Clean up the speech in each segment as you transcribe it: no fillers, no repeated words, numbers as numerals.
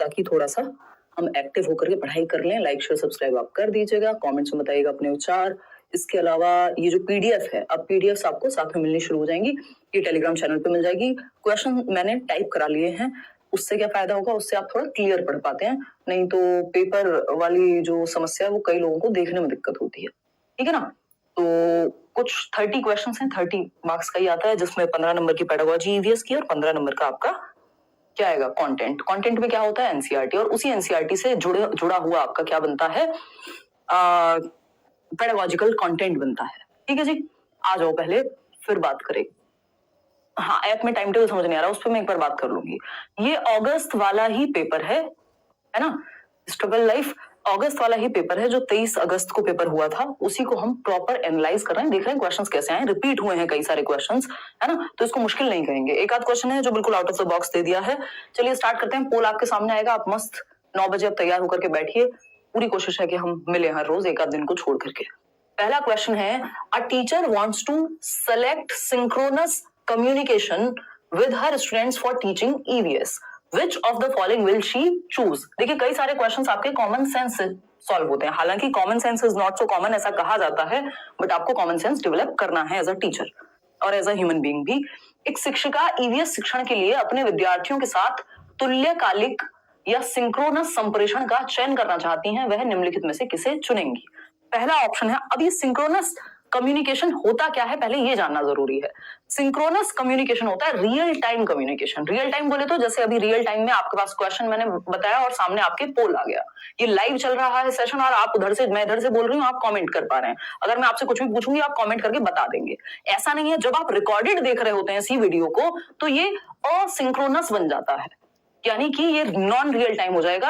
ताकि थोड़ा सा हम एक्टिव होकर के पढ़ाई कर लें। लाइक शेयर सब्सक्राइब आप कर दीजिएगा, कमेंट्स में बताइएगा अपने विचार। इसके अलावा ये जो पीडीएफ है, अब पीडीएफ आपको साथ में मिलनी शुरू हो जाएंगी, ये टेलीग्राम चैनल पे मिल जाएगी। क्वेश्चन मैंने टाइप करा लिए हैं, उससे क्या फायदा होगा, उससे आप थोड़ा क्लियर पढ़ पाते हैं। नहीं तो पेपर वाली जो समस्या है वो कई लोगों को देखने में दिक्कत होती है, ठीक है ना। तो कुछ 30 क्वेश्चन हैं, 30 मार्क्स का ही आता है, जिसमें 15 नंबर की पेडागोजी ईवीएस की और 15 नंबर का आपका क्या आएगा, कंटेंट। कंटेंट में क्या होता है, एनसीईआरटी, और उसी एनसीईआरटी से जुड़ा हुआ आपका क्या बनता है, पेडागोजिकल कंटेंट बनता है। ठीक है जी, आ जाओ पहले फिर बात करें। हाँ, ऐप में टाइम टेबल समझ नहीं आ रहा, उस पर मैं एक बार बात कर लूंगी। ये अगस्त वाला ही पेपर है ना, स्ट्रगल लाइफ अगस्त वाला ही पेपर है जो 23 अगस्त को पेपर हुआ था, उसी को हम प्रॉपर एनालाइज कर रहे हैं, देख रहे हैं क्वेश्चंस कैसे आए, रिपीट हुए हैं कई सारे क्वेश्चंस, है ना, तो इसको मुश्किल नहीं कहेंगे। एक आध क्वेश्चन है जो बिल्कुल आउट ऑफ द बॉक्स दे दिया है। चलिए स्टार्ट करते हैं। पोल आपके सामने आएगा, आप मस्त 9 बजे अब तैयार होकर के बैठिए। पूरी कोशिश है कि हम मिले हर रोज, एक आध दिन को छोड़ करके। पहला क्वेश्चन है, a teacher wants to select synchronous communication with her students for teaching EVS. Which of the following will she choose? देखिए कई सारे क्वेश्चंस आपके कॉमन सेंस से सॉल्व होते हैं, हालांकि common sense is not so common ऐसा कहा जाता है, बट आपको कॉमन सेंस डेवलप करना है एज अ टीचर और एज अ ह्यूमन बीइंग भी। एक शिक्षिका ईवीएस शिक्षण के लिए अपने विद्यार्थियों के साथ तुल्यकालिक या सिंक्रोनस संप्रेषण का चयन करना चाहती हैं, वह निम्नलिखित में से किसे चुनेंगी। पहला ऑप्शन है, अब ये सिंक्रोनस कम्युनिकेशन होता क्या है पहले ये जानना जरूरी है। सिंक्रोनस कम्युनिकेशन होता है real time communication. Real time बोले तो जैसे अभी रियल टाइम में आपके पास क्वेश्चन मैंने बताया और सामने आपके पोल आ गया, ये लाइव चल रहा है सेशन और आप उधर से, मैं इधर से बोल रही हूँ, आप कमेंट कर पा रहे हैं। अगर मैं आपसे कुछ भी पूछूंगी आप कमेंट करके बता देंगे। ऐसा नहीं है, जब आप रिकॉर्डेड देख रहे होते हैं इसी वीडियो को तो ये असिंक्रोनस बन जाता है, यानी कि ये नॉन रियल टाइम हो जाएगा।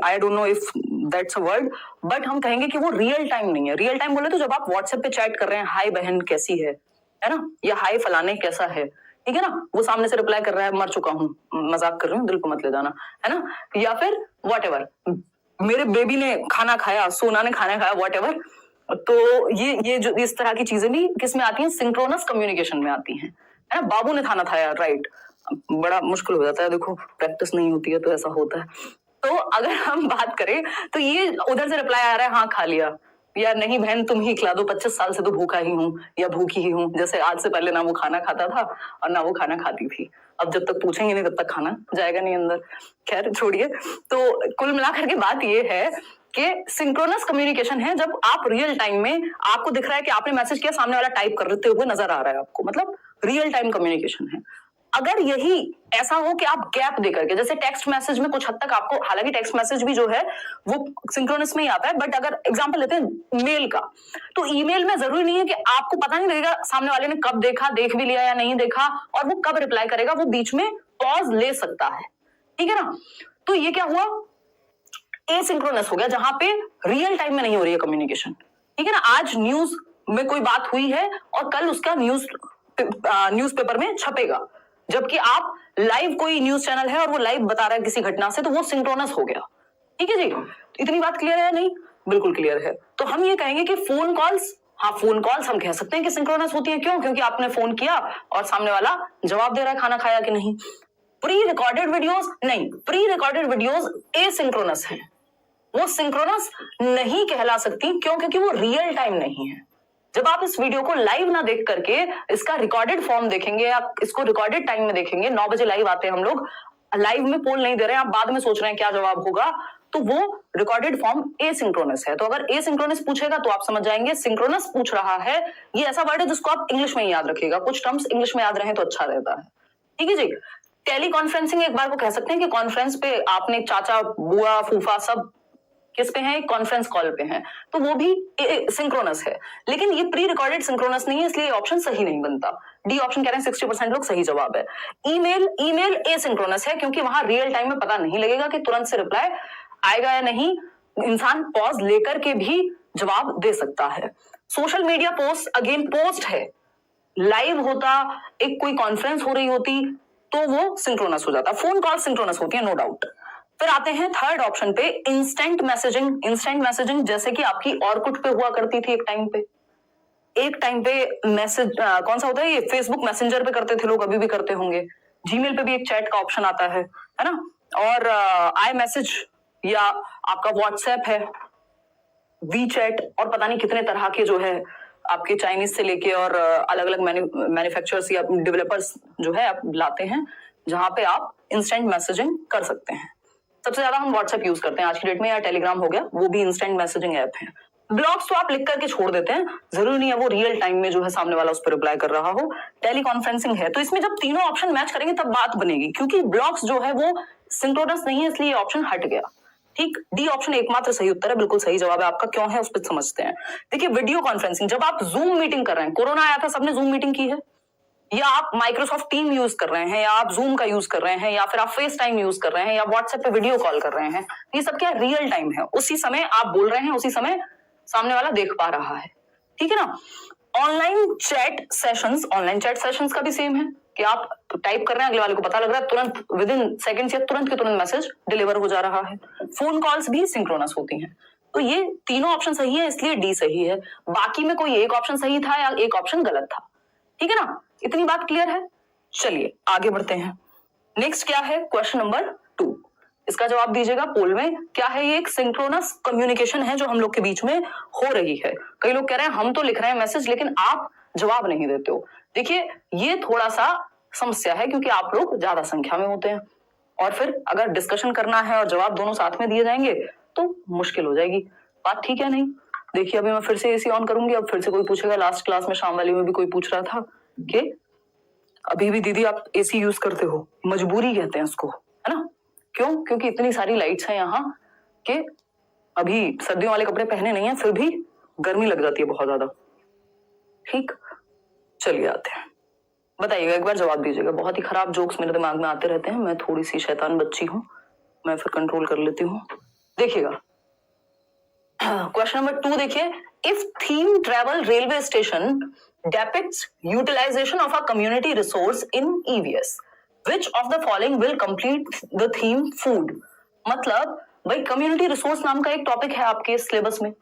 I don't know if that's a word, but हम कहेंगे कि वो रियल टाइम नहीं है। रियल टाइम बोले तो जब आप व्हाट्सएप पे चैट कर रहे हैं, हाय बहन कैसी है ना, या हाय फलाने कैसा है, ठीक है ना, वो सामने से रिप्लाई कर रहा है मर चुका हूँ, मजाक कर रही हूँ, दिल को मत ले जाना, है ना, या फिर व्हाटएवर, मेरे बेबी ने खाना खाया, सोना ने खाना खाया, व्हाटएवर। तो ये जो इस तरह की चीजें भी किस में आती हैं, सिंक्रोनस कम्युनिकेशन में आती हैं, है ना। बाबू ने खाना खाया, राइट, बड़ा मुश्किल हो जाता है, देखो प्रैक्टिस नहीं होती है तो ऐसा होता है। तो अगर हम बात करें तो ये उधर से रिप्लाई आ रहा है हाँ खा लिया, या नहीं बहन तुम ही खिला दो, 25 साल से तो भूखा ही हूँ या भूखी ही हूँ। जैसे आज से पहले ना वो खाना खाता था और ना वो खाना खाती थी, अब जब तक पूछेंगे नहीं तब तक खाना जाएगा नहीं अंदर। खैर छोड़िए। तो कुल मिलाकर के बात ये है कि सिंक्रोनस कम्युनिकेशन है जब आप रियल टाइम में, आपको दिख रहा है कि आपने मैसेज किया, सामने वाला टाइप करते हुए नजर आ रहा है आपको, मतलब रियल टाइम कम्युनिकेशन है। अगर यही ऐसा हो कि आप गैप देकर के, जैसे टेक्स्ट मैसेज में कुछ हद तक आपको, हालांकि टेक्स्ट मैसेज भी जो है वो सिंक्रोनस में ही आता है, बट अगर एग्जांपल लेते हैं मेल का, तो ईमेल में जरूरी नहीं है कि आपको पता नहीं लगेगा सामने वाले ने कब देखा, देख भी लिया या नहीं देखा, और वो कब रिप्लाई करेगा, वो बीच में पॉज ले सकता है, ठीक है ना। तो ये क्या हुआ, एसिंक्रोनस हो गया, जहां पे रियल टाइम में नहीं हो रही है कम्युनिकेशन, ठीक है ना। आज न्यूज में कोई बात हुई है और कल उसका न्यूज़पेपर में छपेगा, जबकि आप लाइव, कोई न्यूज चैनल है और वो लाइव बता रहा है किसी घटना से, तो वो सिंक्रोनस हो गया, ठीक है जी। इतनी बात क्लियर है या नहीं, बिल्कुल क्लियर है। तो हम ये कहेंगे कि फोन कॉल्स, हाँ फोन कॉल्स हम कह सकते हैं कि सिंक्रोनस होती है, क्यों, क्योंकि आपने फोन किया और सामने वाला जवाब दे रहा है खाना खाया कि नहीं। प्री रिकॉर्डेड वीडियोस नहीं, प्री रिकॉर्डेड वीडियोस एसिंक्रोनस है, वो सिंक्रोनस नहीं कहला सकती, क्यों, क्योंकि वो रियल टाइम नहीं है। जब आप इस वीडियो को लाइव ना देख करके इसका रिकॉर्डेड फॉर्म देखेंगे, आप इसको रिकॉर्डेड टाइम में देखेंगे, 9 बजे लाइव आते हैं हम लोग, लाइव में पोल नहीं दे रहे हैं, आप बाद में सोच रहे हैं क्या जवाब होगा, तो वो रिकॉर्डेड फॉर्म एसिंक्रोनस है। तो अगर एसिंक्रोनस पूछेगा तो आप समझ जाएंगे सिंक्रोनस पूछ रहा है। ये ऐसा वर्ड है जिसको आप इंग्लिश में ही याद रखिएगा, कुछ टर्म्स इंग्लिश में याद रहे तो अच्छा रहता है, ठीक है जी। टेली कॉन्फ्रेंसिंग एक बार को कह सकते हैं कि कॉन्फ्रेंस पे आपने चाचा बुआ फूफा सब किस पे हैं, कॉन्फ्रेंस कॉल पे हैं, तो वो भी सिंक्रोनस है, लेकिन ये प्री रिकॉर्डेड सिंक्रोनस नहीं है, इसलिए ऑप्शन सही नहीं बनता। डी ऑप्शन कह रहे हैं 60% लोग, सही जवाब है। ईमेल एसिंक्रोनस है, क्योंकि वहां रियल टाइम में पता नहीं लगेगा कि तुरंत से रिप्लाई आएगा या नहीं, इंसान पॉज लेकर के भी जवाब दे सकता है। Social media post again post है, लाइव होता, एक कोई कॉन्फ्रेंस हो रही होती तो वो सिंक्रोनस हो जाता। फोन कॉल सिंक्रोनस होती है, नो डाउट। फिर आते हैं थर्ड ऑप्शन पे, इंस्टेंट मैसेजिंग। इंस्टेंट मैसेजिंग जैसे कि आपकी ऑरकुट पे हुआ करती थी एक टाइम पे मैसेज कौन सा होता है, ये फेसबुक मैसेंजर पे करते थे लोग, अभी भी करते होंगे। जीमेल पे भी एक चैट का ऑप्शन आता है ना, और आई मैसेज या आपका व्हाट्सएप है, वी चैट और पता नहीं कितने तरह के जो है आपके चाइनीज से लेके और अलग अलग मैन्युफैक्चरर्स या डेवलपर्स जो है आप लाते हैं जहां पे आप इंस्टेंट मैसेजिंग कर सकते हैं। सबसे ज्यादा हम व्हाट्सएप यूज करते हैं आज की डेट में, या टेलीग्राम हो गया, वो भी इंस्टेंट मैसेजिंग ऐप है। ब्लॉग्स तो आप लिख करके छोड़ देते हैं, जरूरी नहीं है वो रियल टाइम में जो है सामने वाला उस पर रिप्लाई कर रहा हो। टेली कॉन्फ्रेंसिंग है, तो इसमें जब तीनों ऑप्शन मैच करेंगे तब बात बनेगी, क्योंकि ब्लॉग्स जो है वो सिंक्रोनस नहीं है, इसलिए ऑप्शन हट गया। ठीक, डी ऑप्शन एकमात्र सही उत्तर है, बिल्कुल सही जवाब है आपका। क्यों है उस पर समझते हैं। देखिए वीडियो कॉन्फ्रेंसिंग, जब आप जूम मीटिंग कर रहे हैं, कोरोना आया था सबने जूम मीटिंग की है, या आप माइक्रोसॉफ्ट टीम यूज कर रहे हैं, या आप जूम का यूज कर रहे हैं, या फिर आप फेस टाइम यूज कर रहे हैं, या व्हाट्सएप पे वीडियो कॉल कर रहे हैं, ये सब क्या रियल टाइम है, उसी समय आप बोल रहे हैं, उसी समय सामने वाला देख पा रहा है। ठीक है ना। ऑनलाइन चैट सेशंस का भी सेम है कि आप टाइप कर रहे हैं, अगले वाले को पता लग रहा है, तुरंत विद इन सेकंड्स या तुरंत के तुरंत मैसेज डिलीवर हो जा रहा है। फोन कॉल्स भी सिंक्रोनस होती हैं। तो ये तीनों ऑप्शन सही है, इसलिए डी सही है। बाकी में कोई एक ऑप्शन सही था या एक ऑप्शन गलत था। ठीक है ना, इतनी बात क्लियर है। चलिए आगे बढ़ते हैं। नेक्स्ट क्या है, क्वेश्चन नंबर 2। इसका जवाब दीजिएगा पोल में। क्या है ये? एक सिंक्रोनस कम्युनिकेशन है जो हम लोग के बीच में हो रही है। कई लोग कह रहे हैं हम तो लिख रहे हैं मैसेज लेकिन आप जवाब नहीं देते हो। देखिए ये थोड़ा सा समस्या है, क्योंकि आप लोग ज्यादा संख्या में होते हैं, और फिर अगर डिस्कशन करना है और जवाब दोनों साथ में दिए जाएंगे तो मुश्किल हो जाएगी। बात ठीक है नहीं? देखिए अभी मैं फिर से एसी ऑन करूंगी, अब फिर से कोई पूछेगा। लास्ट क्लास में शाम वाली में भी कोई पूछ रहा था कि अभी भी दीदी आप एसी यूज करते हो? मजबूरी कहते हैं उसको, है ना। क्यों? क्योंकि इतनी सारी लाइट्स हैं यहाँ कि अभी सर्दियों वाले कपड़े पहने नहीं है, फिर भी गर्मी लग जाती है बहुत ज्यादा। ठीक, चलिए आते हैं। बताइएगा, एक बार जवाब दीजिएगा। बहुत ही खराब जोक्स मेरे दिमाग में आते रहते हैं, मैं थोड़ी सी शैतान बच्ची हूँ, मैं फिर कंट्रोल कर लेती हूँ। देखिएगा क्वेश्चन नंबर 2 देखिए। If theme travel railway station depicts utilization of a community resource in EVS, which of the following will complete the theme food? मतलब भाई कम्युनिटी रिसोर्स नाम का एक टॉपिक है आपके सिलेबस में।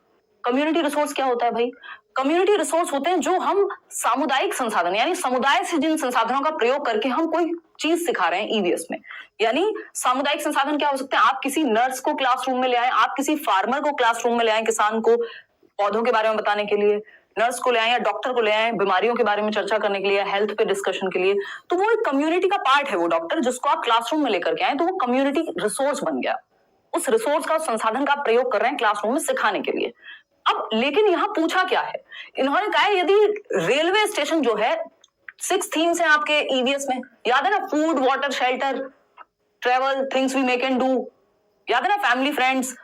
कम्युनिटी रिसोर्स क्या होता है भाई? कम्युनिटी रिसोर्स होते हैं जो हम सामुदायिक संसाधन, यानी समुदाय से जिन संसाधनों का प्रयोग करके हम कोई चीज सिखा रहे हैं ईवीएस में। यानी सामुदायिक संसाधन क्या हो सकते हैं? आप किसी नर्स को क्लासरूम में ले आए, आप किसी फार्मर को क्लासरूम में ले आए, किसान को पौधों के बारे में बताने के लिए, नर्स को ले आए या डॉक्टर को ले आए बीमारियों के बारे में चर्चा करने के लिए, हेल्थ पे डिस्कशन के लिए। तो वो एक कम्युनिटी का पार्ट है वो डॉक्टर, जिसको आप क्लासरूम में लेकर के आए, तो वो कम्युनिटी रिसोर्स बन गया। उस रिसोर्स का, उस संसाधन का प्रयोग कर रहे हैं क्लासरूम में सिखाने के लिए। अब लेकिन यहाँ पूछा क्या है, इन्होंने कहा यदि रेलवे स्टेशन जो है 6 थीम्स हैं आपके ईवीएस में, याद है ना? Food, water, shelter, travel, things we make and do, याद है ना? फैमिली, फ्रेंड्स,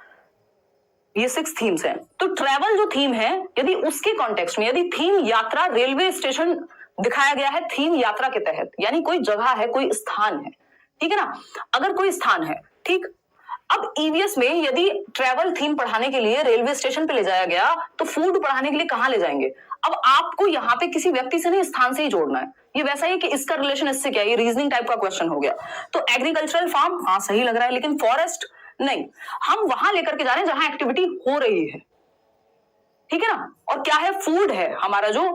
ये 6 थीम्स हैं। तो ट्रेवल जो थीम है, यदि उसके कॉन्टेक्स्ट में, यदि थीम यात्रा, रेलवे स्टेशन दिखाया गया है थीम यात्रा के तहत, यानी कोई जगह है, कोई स्थान है, ठीक है ना। अगर कोई स्थान है, ठीक, अब ईवीएस में यदि ट्रेवल थीम पढ़ाने के लिए रेलवे स्टेशन पे ले जाया गया, तो फूड पढ़ाने के लिए कहां ले जाएंगे? अब आपको यहाँ पे किसी व्यक्ति से नहीं, स्थान से ही जोड़ना है। ये वैसा ही कि इसका रिलेशन इससे क्या है, ये रीजनिंग टाइप का क्वेश्चन हो गया। तो एग्रीकल्चरल फार्म, हाँ सही लग रहा है, लेकिन फॉरेस्ट नहीं। हम वहां लेकर के जा रहे हैं जहां एक्टिविटी हो रही है, ठीक है ना। और क्या है? फूड है हमारा जो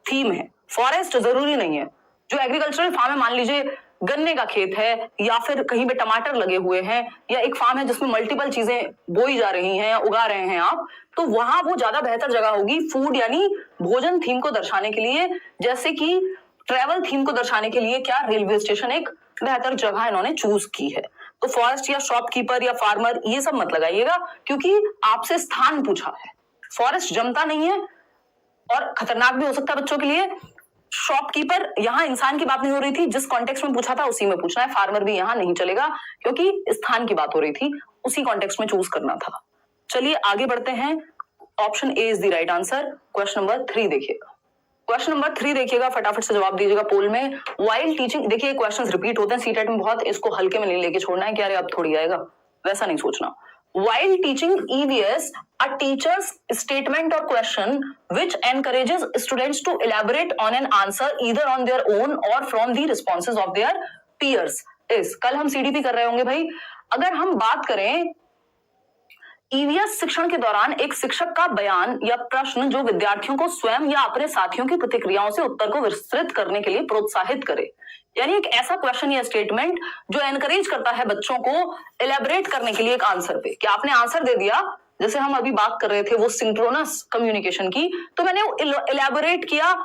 थीम है। फॉरेस्ट जरूरी नहीं है। जो एग्रीकल्चरल फार्म है, मान लीजिए गन्ने का खेत है, या फिर कहीं पे टमाटर लगे हुए हैं, या एक फार्म है जिसमें मल्टीपल चीजें बोई जा रही हैं, उगा रहे हैं आप, तो वहां वो ज्यादा बेहतर जगह होगी फूड यानी भोजन थीम को दर्शाने के लिए। जैसे कि ट्रेवल थीम को दर्शाने के लिए क्या रेलवे स्टेशन एक बेहतर जगह इन्होंने चूज की है। तो फॉरेस्ट या शॉपकीपर या फार्मर ये सब मत लगाइएगा, क्योंकि आपसे स्थान पूछा है। फॉरेस्ट जमता नहीं है और खतरनाक भी हो सकता है बच्चों के लिए। शॉपकीपर, यहां इंसान की बात नहीं हो रही थी, जिस कॉन्टेक्स्ट में पूछा था उसी में पूछना है। फार्मर भी यहां नहीं चलेगा, क्योंकि स्थान की बात हो रही थी, उसी कॉन्टेक्स्ट में चूज करना था। चलिए आगे बढ़ते हैं। Option A is the right answer. Question number 3 देखिएगा। क्वेश्चन नंबर 3 देखिएगा, फटाफट से जवाब दीजिएगा पोल में। वाइल टीचिंग, देखिए क्वेश्चंस रिपीट होते हैं सीटेट में बहुत, इसको हल्के में नहीं लेके छोड़ना है कि अरे अब थोड़ी आएगा, वैसा नहीं सोचना। While teaching EVS, a teacher's statement or question which encourages students to elaborate on an answer either on their own or from the responses of their peers is, कल हम CDP कर रहे होंगे भाई। अगर हम बात करें ईवीएस शिक्षण के दौरान एक शिक्षक का बयान या प्रश्न जो विद्यार्थियों को स्वयं या अपने साथियों की प्रतिक्रियाओं से उत्तर को विस्तृत करने के लिए प्रोत्साहित करे। यानी एक ऐसा क्वेश्चन या स्टेटमेंट जो एनकरेज करता है बच्चों को एलेबोरेट करने के लिए एक आंसर पे, कि आपने आंसर दे दिया, जैसे हम अभी बात कर रहे थे वो सिंक्रोनस कम्युनिकेशन की, तो मैंने एलेबोरेट किया,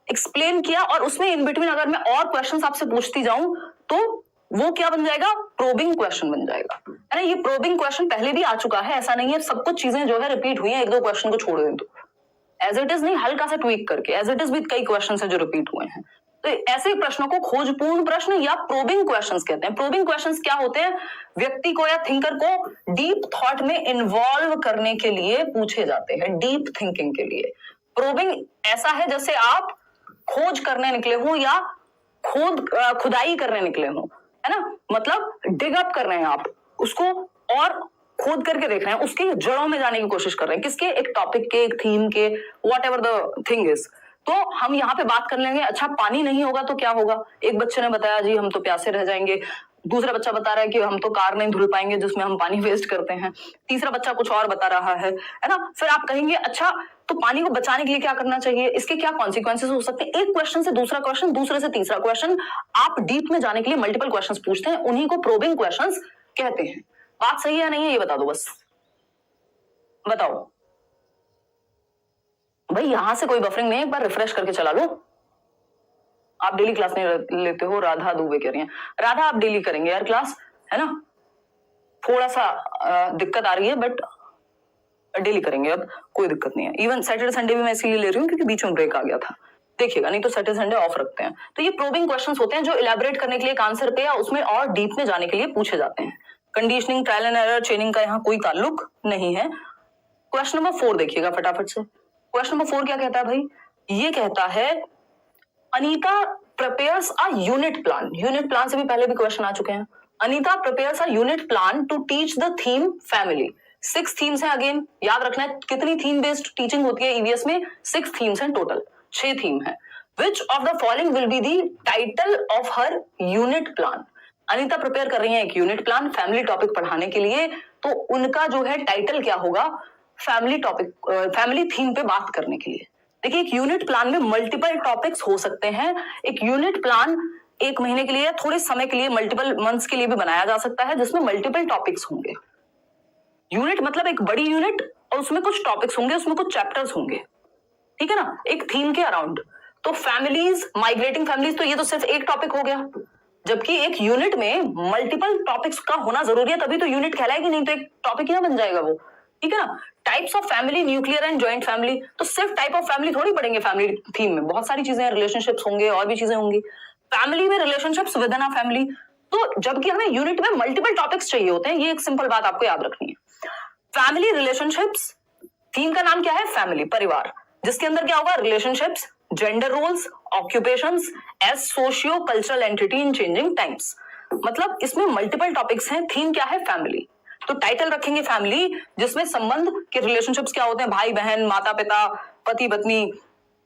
एक्सप्लेन किया, और उसमें इन बिटवीन अगर मैं और क्वेश्चंस आपसे पूछती जाऊं तो वो क्या बन जाएगा, प्रोबिंग क्वेश्चन बन जाएगा, है ना। ये प्रोबिंग क्वेश्चन पहले भी आ चुका है, ऐसा नहीं है सब कुछ चीजें जो है रिपीट हुई हैं, एक दो क्वेश्चन को छोड़ दें तो एज इट इज नहीं, हल्का सा ट्वीक करके, एज इट इज भी कई क्वेश्चन है जो रिपीट हुए हैं। तो ऐसे प्रश्नों को खोजपूर्ण प्रश्न या प्रोबिंग क्वेश्चंस कहते हैं। प्रोबिंग क्वेश्चंस क्या होते हैं, व्यक्ति को या थिंकर को डीप थॉट में इन्वॉल्व करने के लिए पूछे जाते हैं, डीप थिंकिंग के लिए। प्रोबिंग ऐसा है जैसे आप खोज करने निकले हो या खुदाई करने निकले हो, है ना, मतलब डिग अप कर रहे हैं आप उसको और खोद करके देख रहे हैं, उसके जड़ों में जाने की कोशिश कर रहे हैं, किसके, एक टॉपिक के, एक थीम के, what ever the thing is. तो हम यहाँ पे बात कर लेंगे, अच्छा पानी नहीं होगा तो क्या होगा, एक बच्चे ने बताया जी हम तो प्यासे रह जाएंगे, दूसरा बच्चा बता रहा है कि हम तो कार नहीं धुल पाएंगे जिसमें हम पानी वेस्ट करते हैं, तीसरा बच्चा कुछ और बता रहा है ना। फिर आप कहेंगे अच्छा तो पानी को बचाने के लिए क्या करना चाहिए, इसके क्या कॉन्सिक्वेंसेस हो सकते हैं। एक क्वेश्चन से दूसरा क्वेश्चन, दूसरे से तीसरा क्वेश्चन, आप डीप में जाने के लिए मल्टीपल क्वेश्चंस पूछते हैं, उन्हीं को प्रोबिंग क्वेश्चंस कहते हैं। बात सही है नहीं है ये बता दो, बस बताओ भाई, यहां से कोई बफरिंग नहीं है, एक बार रिफ्रेश करके चला लो। आप डेली क्लास नहीं लेते हो, राधा दुबे कह रही हैं। राधा आप डेली करेंगे यार क्लास, है ना, थोड़ा सा दिक्कत आ रही है बट डेली करेंगे, अब कोई दिक्कत नहीं है। इवन सैटरडे संडे भी मैं इसीलिए ले रही हूँ क्योंकि बीच में ब्रेक आ गया था, देखिएगा, नहीं तो सैटरडे संडे ऑफ रखते हैं। तो ये प्रोबिंग क्वेश्चंस होते हैं जो इलेबोरेट करने के लिए एक आंसर पे या उसमें और डीप में जाने के लिए पूछे जाते हैं। कंडीशनिंग, ट्रायल एंड एरर, चेनिंग का यहाँ कोई ताल्लुक नहीं है। क्वेश्चन नंबर 4 देखिएगा फटाफट से। क्वेश्चन नंबर 4 क्या कहता है भाई, ये कहता है Anita prepares a unit plan। Unit plan से भी पहले भी क्वेश्चन आ चुके हैं। Anita prepares a unit plan to teach the theme family। 6 themes हैं, अगेन याद रखना है कितनी थीम बेस्ड टीचिंग होती है ईवीएस में, 6 थीम्स हैं टोटल, 6 थीम है। Which of the following will be the title of her unit plan। Anita prepare कर रही है एक यूनिट प्लान फैमिली टॉपिक पढ़ाने के लिए, तो उनका जो है टाइटल क्या होगा, फैमिली टॉपिक, फैमिली थीम पे बात करने के लिए। देखिए एक यूनिट प्लान में मल्टीपल टॉपिक्स हो सकते हैं। एक यूनिट प्लान 1 महीने के लिए या थोड़े समय के लिए, मल्टीपल मंथ्स के लिए भी बनाया जा सकता है जिसमें मल्टीपल टॉपिक्स होंगे। यूनिट मतलब एक बड़ी यूनिट और उसमें कुछ टॉपिक्स होंगे, उसमें कुछ चैप्टर्स होंगे, ठीक है ना, एक थीम के अराउंड। तो फैमिलीज, माइग्रेटिंग फैमिलीज, तो ये तो सिर्फ एक टॉपिक हो गया, जबकि एक यूनिट में मल्टीपल टॉपिक्स का होना जरूरी है, तभी तो यूनिट कहलाएगी, नहीं तो एक टॉपिक ही ना बन जाएगा वो, ठीक है ना। Types of family, nuclear and joint family, तो सिर्फ टाइप ऑफ फैमिली थोड़ी पढ़ेंगे फैमिली थीम में, बहुत सारी चीजें हैं, रिलेशनशिप्स होंगे और भी चीजें होंगी फैमिली में, relationships with in a family. तो जबकि हमें यूनिट में मल्टीपल टॉपिक्स चाहिए होते हैं, ये एक सिंपल बात आपको याद रखनी है। फैमिली रिलेशनशिप्स, थीम का नाम क्या है, फैमिली, परिवार, जिसके अंदर क्या होगा, relationships, gender roles, occupations as socio cultural entity in changing times. मतलब इसमें मल्टीपल टॉपिक्स हैं, थीम क्या है, फैमिली। तो टाइटल रखेंगे फैमिली, जिसमें संबंध के रिलेशनशिप्स क्या होते हैं, भाई बहन, माता पिता, पति पत्नी,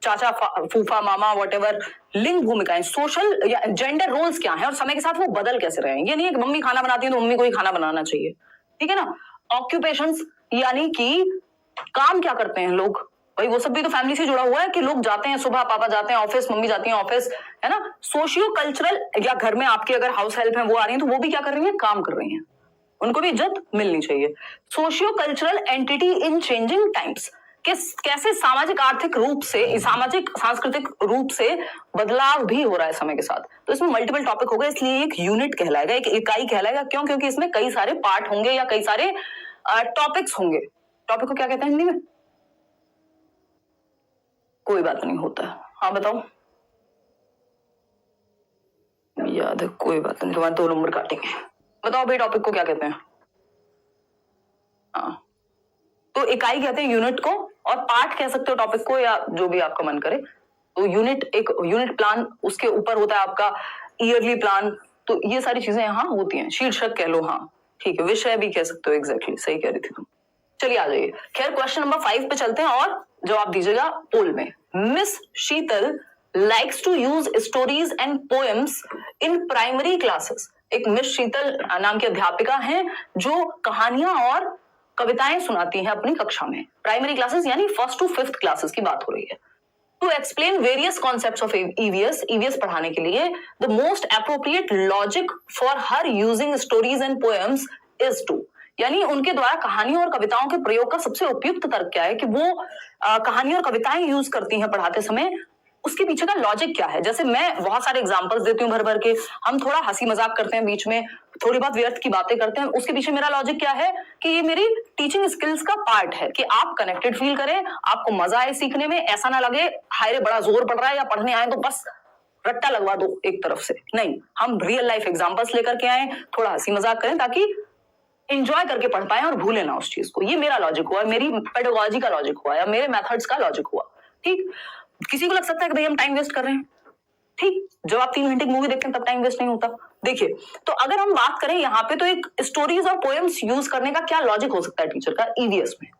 चाचा फूफा मामा, व्हाटएवर, लिंग भूमिकाएं, सोशल या जेंडर रोल्स क्या है और समय के साथ वो बदल कैसे रहे हैं। ये नहीं है कि मम्मी खाना बनाती है तो मम्मी को ही खाना बनाना चाहिए, ठीक है ना। ऑक्यूपेशंस यानी कि काम क्या करते हैं लोग, भाई वो सब भी तो फैमिली से जुड़ा हुआ है कि लोग जाते हैं सुबह, पापा जाते हैं ऑफिस, मम्मी जाती है ऑफिस, है ना। सोशियो कल्चरल, या घर में आपके अगर हाउस हेल्प है वो आ रही है तो वो भी क्या कर रही है, काम कर रही है, उनको भी इज्जत मिलनी चाहिए। Socio cultural entity in changing times, कैसे सामाजिक आर्थिक रूप से, सामाजिक सांस्कृतिक रूप से बदलाव भी हो रहा है समय के साथ। तो इसमें मल्टीपल टॉपिक होगा, इसलिए एक यूनिट कहलाएगा, एक इकाई कहलाएगा। क्यों, क्योंकि इसमें कई सारे पार्ट होंगे या कई सारे टॉपिक्स होंगे। टॉपिक को क्या कहते हैं हिंदी में, कोई बात नहीं होता। हाँ बताओ, याद है, कोई बात नहीं, तुम्हारे 2 नंबर काटेंगे। बताओ भाई टॉपिक को क्या कहते हैं। हाँ तो इकाई कहते हैं यूनिट को, और पार्ट कह सकते हो टॉपिक को, या जो भी आपका मन करे। तो यूनिट, एक यूनिट प्लान, उसके ऊपर होता है आपका ईयरली प्लान। तो ये सारी चीजें यहाँ होती हैं, शीर्षक कह लो, हाँ ठीक है, विषय भी कह सकते हो, एग्जैक्टली सही कह रही थी तुम। चलिए आ जाइए, खैर क्वेश्चन नंबर 5 पे चलते हैं और जवाब दीजिएगा पोल में। Miss Sheetal likes to use stories and poems in primary classes। एक मिस शीतल नाम की अध्यापिका हैं जो कहानियां और कविताएं सुनाती हैं अपनी कक्षा में। प्राइमरी क्लासेस यानी 1st to 5th क्लासेस की बात हो रही है। To explain various concepts of EVS पढ़ाने के लिए the most appropriate logic for her using stories and poems is to, यानी उनके द्वारा कहानियों और कविताओं के प्रयोग का सबसे उपयुक्त तर्क क्या है कि वो कहानियां और कविताएं यूज करती हैं पढ़ाते समय, उसके पीछे का लॉजिक क्या है। जैसे मैं बहुत सारे एग्जांपल्स देती हूँ भर भर के, हम थोड़ा हंसी मजाक करते हैं बीच में, थोड़ी बहुत व्यर्थ की बातें करते हैं, उसके पीछे मेरा लॉजिक क्या है कि ये मेरी टीचिंग स्किल्स का पार्ट है कि आप कनेक्टेड फील करें, आपको मजा आए सीखने में, ऐसा ना लगे हाय रे बड़ा जोर पड़ रहा है या पढ़ने आए तो बस रट्टा लगवा दो एक तरफ से। नहीं, हम रियल लाइफ एग्जांपल्स लेकर के आए, थोड़ा हंसी मजाक करें ताकि एंजॉय करके पढ़ पाए और भूले ना उस चीज को। ये मेरा लॉजिक हुआ, मेरी पेडागोजी का लॉजिक हुआ या मेरे मेथड्स का लॉजिक हुआ। ठीक, किसी को लग सकता है कि भाई हम टाइम वेस्ट कर रहे हैं, ठीक, जब आप 3 घंटे की मूवी देखते हैं तब टाइम वेस्ट नहीं होता। देखिए, तो अगर हम बात करें यहाँ पे, तो एक स्टोरीज और पोएम्स यूज करने का क्या लॉजिक हो सकता है टीचर का ईवीएस में।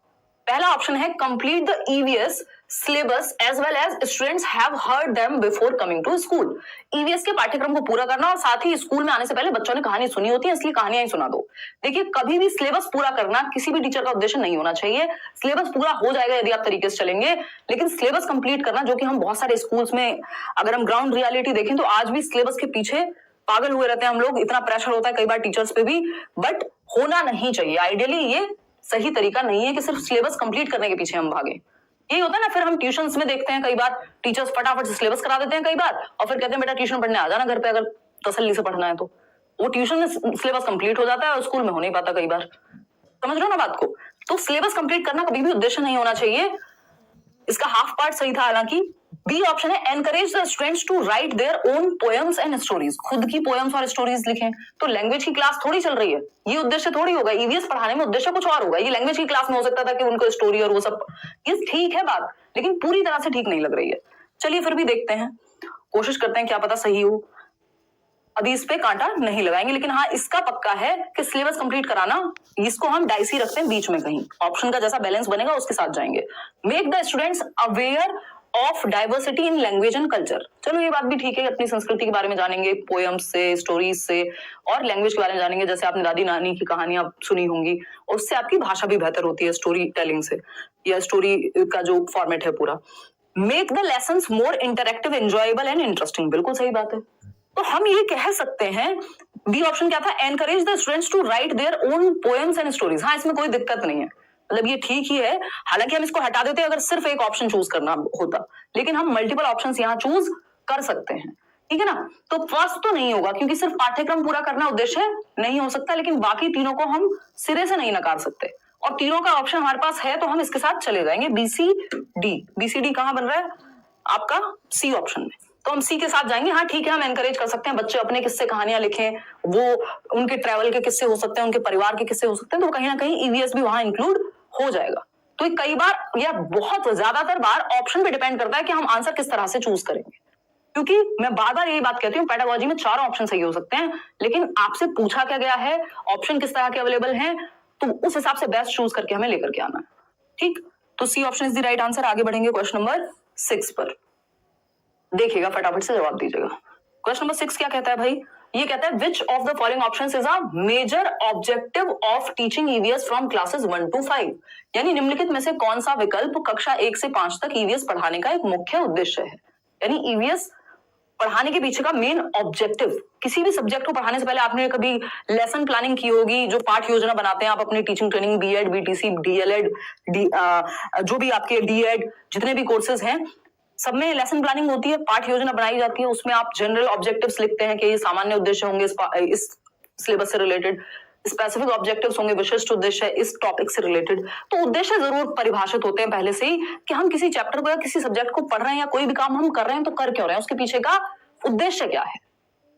पहला ऑप्शन है complete the EVS syllabus as well as students have heard them before coming to school. EVS के पाठ्यक्रम को पूरा करना और साथ ही स्कूल में आने से पहले बच्चों ने कहानी सुनी होती है, इसलिए कहानियां ही सुना दो। देखिए, कभी भी सिलेबस पूरा करना किसी भी टीचर का उद्देश्य नहीं होना चाहिए। सिलेबस पूरा हो जाएगा यदि आप तरीके से चलेंगे, लेकिन सिलेबस कंप्लीट करना, जो कि हम बहुत सारे स्कूल्स में अगर हम ग्राउंड रियलिटी देखें तो आज भी सिलेबस के पीछे पागल हुए रहते हैं हम लोग, इतना प्रेशर होता है कई बार टीचर्स पे भी, बट होना नहीं चाहिए। आइडियली ये सही तरीका नहीं है कि सिर्फ सिलेबस कंप्लीट करने के पीछे हम भागे। यही होता है ना, फिर हम ट्यूशंस में देखते हैं कई बार टीचर्स फटाफट से सिलेबस करा देते हैं कई बार, और फिर कहते हैं बेटा ट्यूशन पढ़ने आ जाना घर पे अगर तसल्ली से पढ़ना है तो। वो ट्यूशन में सिलेबस कंप्लीट हो जाता है और स्कूल में हो नहीं पाता कई बार। समझ रहे हो ना बात को? तो सिलेबस कंप्लीट करना कभी भी उद्देश्य नहीं होना चाहिए। इसका हाफ पार्ट सही था हालांकि। बी ऑप्शन है encourage the students to write their own poems and stories, खुद की पोएम्स और स्टोरीज लिखें। तो लैंग्वेज की क्लास थोड़ी चल रही है, ये उद्देश्य थोड़ी होगा। ईवीएस पढ़ाने में उद्देश्य कुछ और होगा। ये लैंग्वेज की क्लास में हो सकता था कि उनको स्टोरी और वो सब, ये ठीक है बात, लेकिन पूरी तरह से ठीक नहीं लग रही है। चलिए फिर भी देखते हैं, कोशिश करते हैं, क्या पता सही हो। अभी इस पे कांटा नहीं लगाएंगे, लेकिन हाँ इसका पक्का है कि सिलेबस कंप्लीट कराना, इसको हम डाइसी रखते हैं बीच में कहीं, ऑप्शन का जैसा बैलेंस बनेगा उसके साथ जाएंगे। Make the students aware of diversity in language and culture. चलो ये बात भी ठीक है, अपनी संस्कृति के बारे में जानेंगे पोएम्स से, स्टोरीज से, और लैंग्वेज के बारे में जानेंगे। जैसे आपने दादी नानी की कहानियां सुनी होंगी, और उससे आपकी भाषा भी बेहतर होती है स्टोरी टेलिंग से, या स्टोरी का जो फॉर्मेट है पूरा। Make the lessons more interactive, enjoyable and interesting. बिल्कुल सही बात है। तो हम ये कह सकते हैं, बी ऑप्शन क्या था, encourage the students to write their own poems and stories. हाँ, इसमें कोई दिक्कत नहीं है, मतलब ये ठीक ही है। हालांकि हम इसको हटा देते अगर सिर्फ एक ऑप्शन चूज करना होता, लेकिन हम मल्टीपल ऑप्शंस यहाँ चूज कर सकते हैं, ठीक है ना। तो फर्स्ट तो नहीं होगा क्योंकि सिर्फ पाठ्यक्रम पूरा करना उद्देश्य नहीं हो सकता, लेकिन बाकी तीनों को हम सिरे से नहीं नकार सकते, और तीनों का ऑप्शन हमारे पास है तो हम इसके साथ चले जाएंगे। बीसीडी, बीसीडी कहां बन रहा है आपका? सी ऑप्शन में, तो हम सी के साथ जाएंगे। हाँ ठीक है, हम एनकरेज कर सकते हैं बच्चे अपने किस्से कहानियां लिखें, वो उनके ट्रैवल के किस्से हो सकते हैं, उनके परिवार के किस्से हो सकते हैं, तो कहीं ना कहीं ईवीएस भी वहां इंक्लूड हो जाएगा। तो कई बार या बहुत ज्यादातर बार ऑप्शन पे डिपेंड करता है कि हम आंसर किस तरह से चूज करेंगे, क्योंकि मैं बार बार यही बात कहती हूँ, पेडागोजी में 4 ऑप्शन सही हो सकते हैं, लेकिन आपसे पूछा क्या गया है, ऑप्शन किस तरह के अवेलेबल हैं, तो उस हिसाब से बेस्ट चूज करके हमें लेकर के आना है। ठीक, तो C option is the right answer. आगे बढ़ेंगे क्वेश्चन नंबर 6 पर, देखिएगा फटाफट से जवाब दीजिएगा। क्वेश्चन नंबर 6 क्या कहता है भाई? ये कहता है which of the following options is a major objective of teaching EVS from classes 1 to 5, यानी निम्नलिखित में से कौन सा विकल्प कक्षा 1 से 5 तक ईवीएस पढ़ाने का एक मुख्य उद्देश्य है। यानी ईवीएस पढ़ाने के पीछे का मेन ऑब्जेक्टिव। किसी भी सब्जेक्ट को पढ़ाने से पहले आपने कभी लेसन प्लानिंग की होगी, जो पाठ योजना बनाते हैं आप अपनी teaching training, BEd, BTC, DElEd, जो भी आपके डीएड जितने भी कोर्सेज हैं, सब में लेसन प्लानिंग होती है, पाठ योजना बनाई जाती है। उसमें आप जनरल ऑब्जेक्टिव्स लिखते हैं कि ये सामान्य उद्देश्य होंगे इस सिलेबस से रिलेटेड, स्पेसिफिक ऑब्जेक्टिव्स होंगे विशिष्ट उद्देश्य इस टॉपिक से रिलेटेड। तो उद्देश्य जरूर परिभाषित होते हैं पहले से ही कि हम किसी चैप्टर को या किसी सब्जेक्ट को पढ़ रहे हैं या कोई भी काम हम कर रहे हैं तो कर क्यों रहे हैं, उसके पीछे का उद्देश्य क्या है।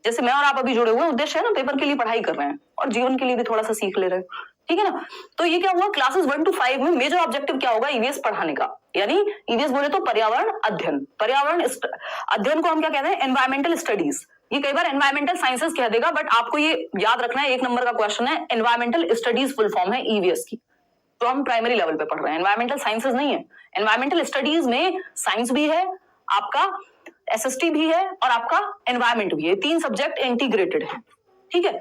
जैसे मैं और आप अभी जुड़े हुए हैं, उद्देश्य है ना पेपर के लिए पढ़ाई कर रहे हैं और जीवन के लिए भी थोड़ा सा सीख ले रहे हैं, ठीक है ना। तो ये क्या हुआ, क्लासेस 1 to 5 में मेजर ऑब्जेक्टिव क्या होगा ईवीएस पढ़ाने का, यानी ईवीएस बोले तो पर्यावरण अध्ययन। पर्यावरण अध्ययन को हम क्या कहते हैं, एनवायरमेंटल स्टडीज। ये कई बार एनवायरमेंटल साइंसेस कह देगा, बट आपको ये याद रखना है, 1 नंबर का क्वेश्चन है, एनवायरमेंटल स्टडीज फुल फॉर्म है ईवीएस की, तो हम प्राइमरी लेवल पे पढ़ रहे हैं, एनवायरमेंटल साइंसेस नहीं है। एनवायरमेंटल स्टडीज में साइंस भी है, आपका एसएसटी भी है और आपका एनवायरमेंट भी है, 3 सब्जेक्ट इंटीग्रेटेड है, ठीक है।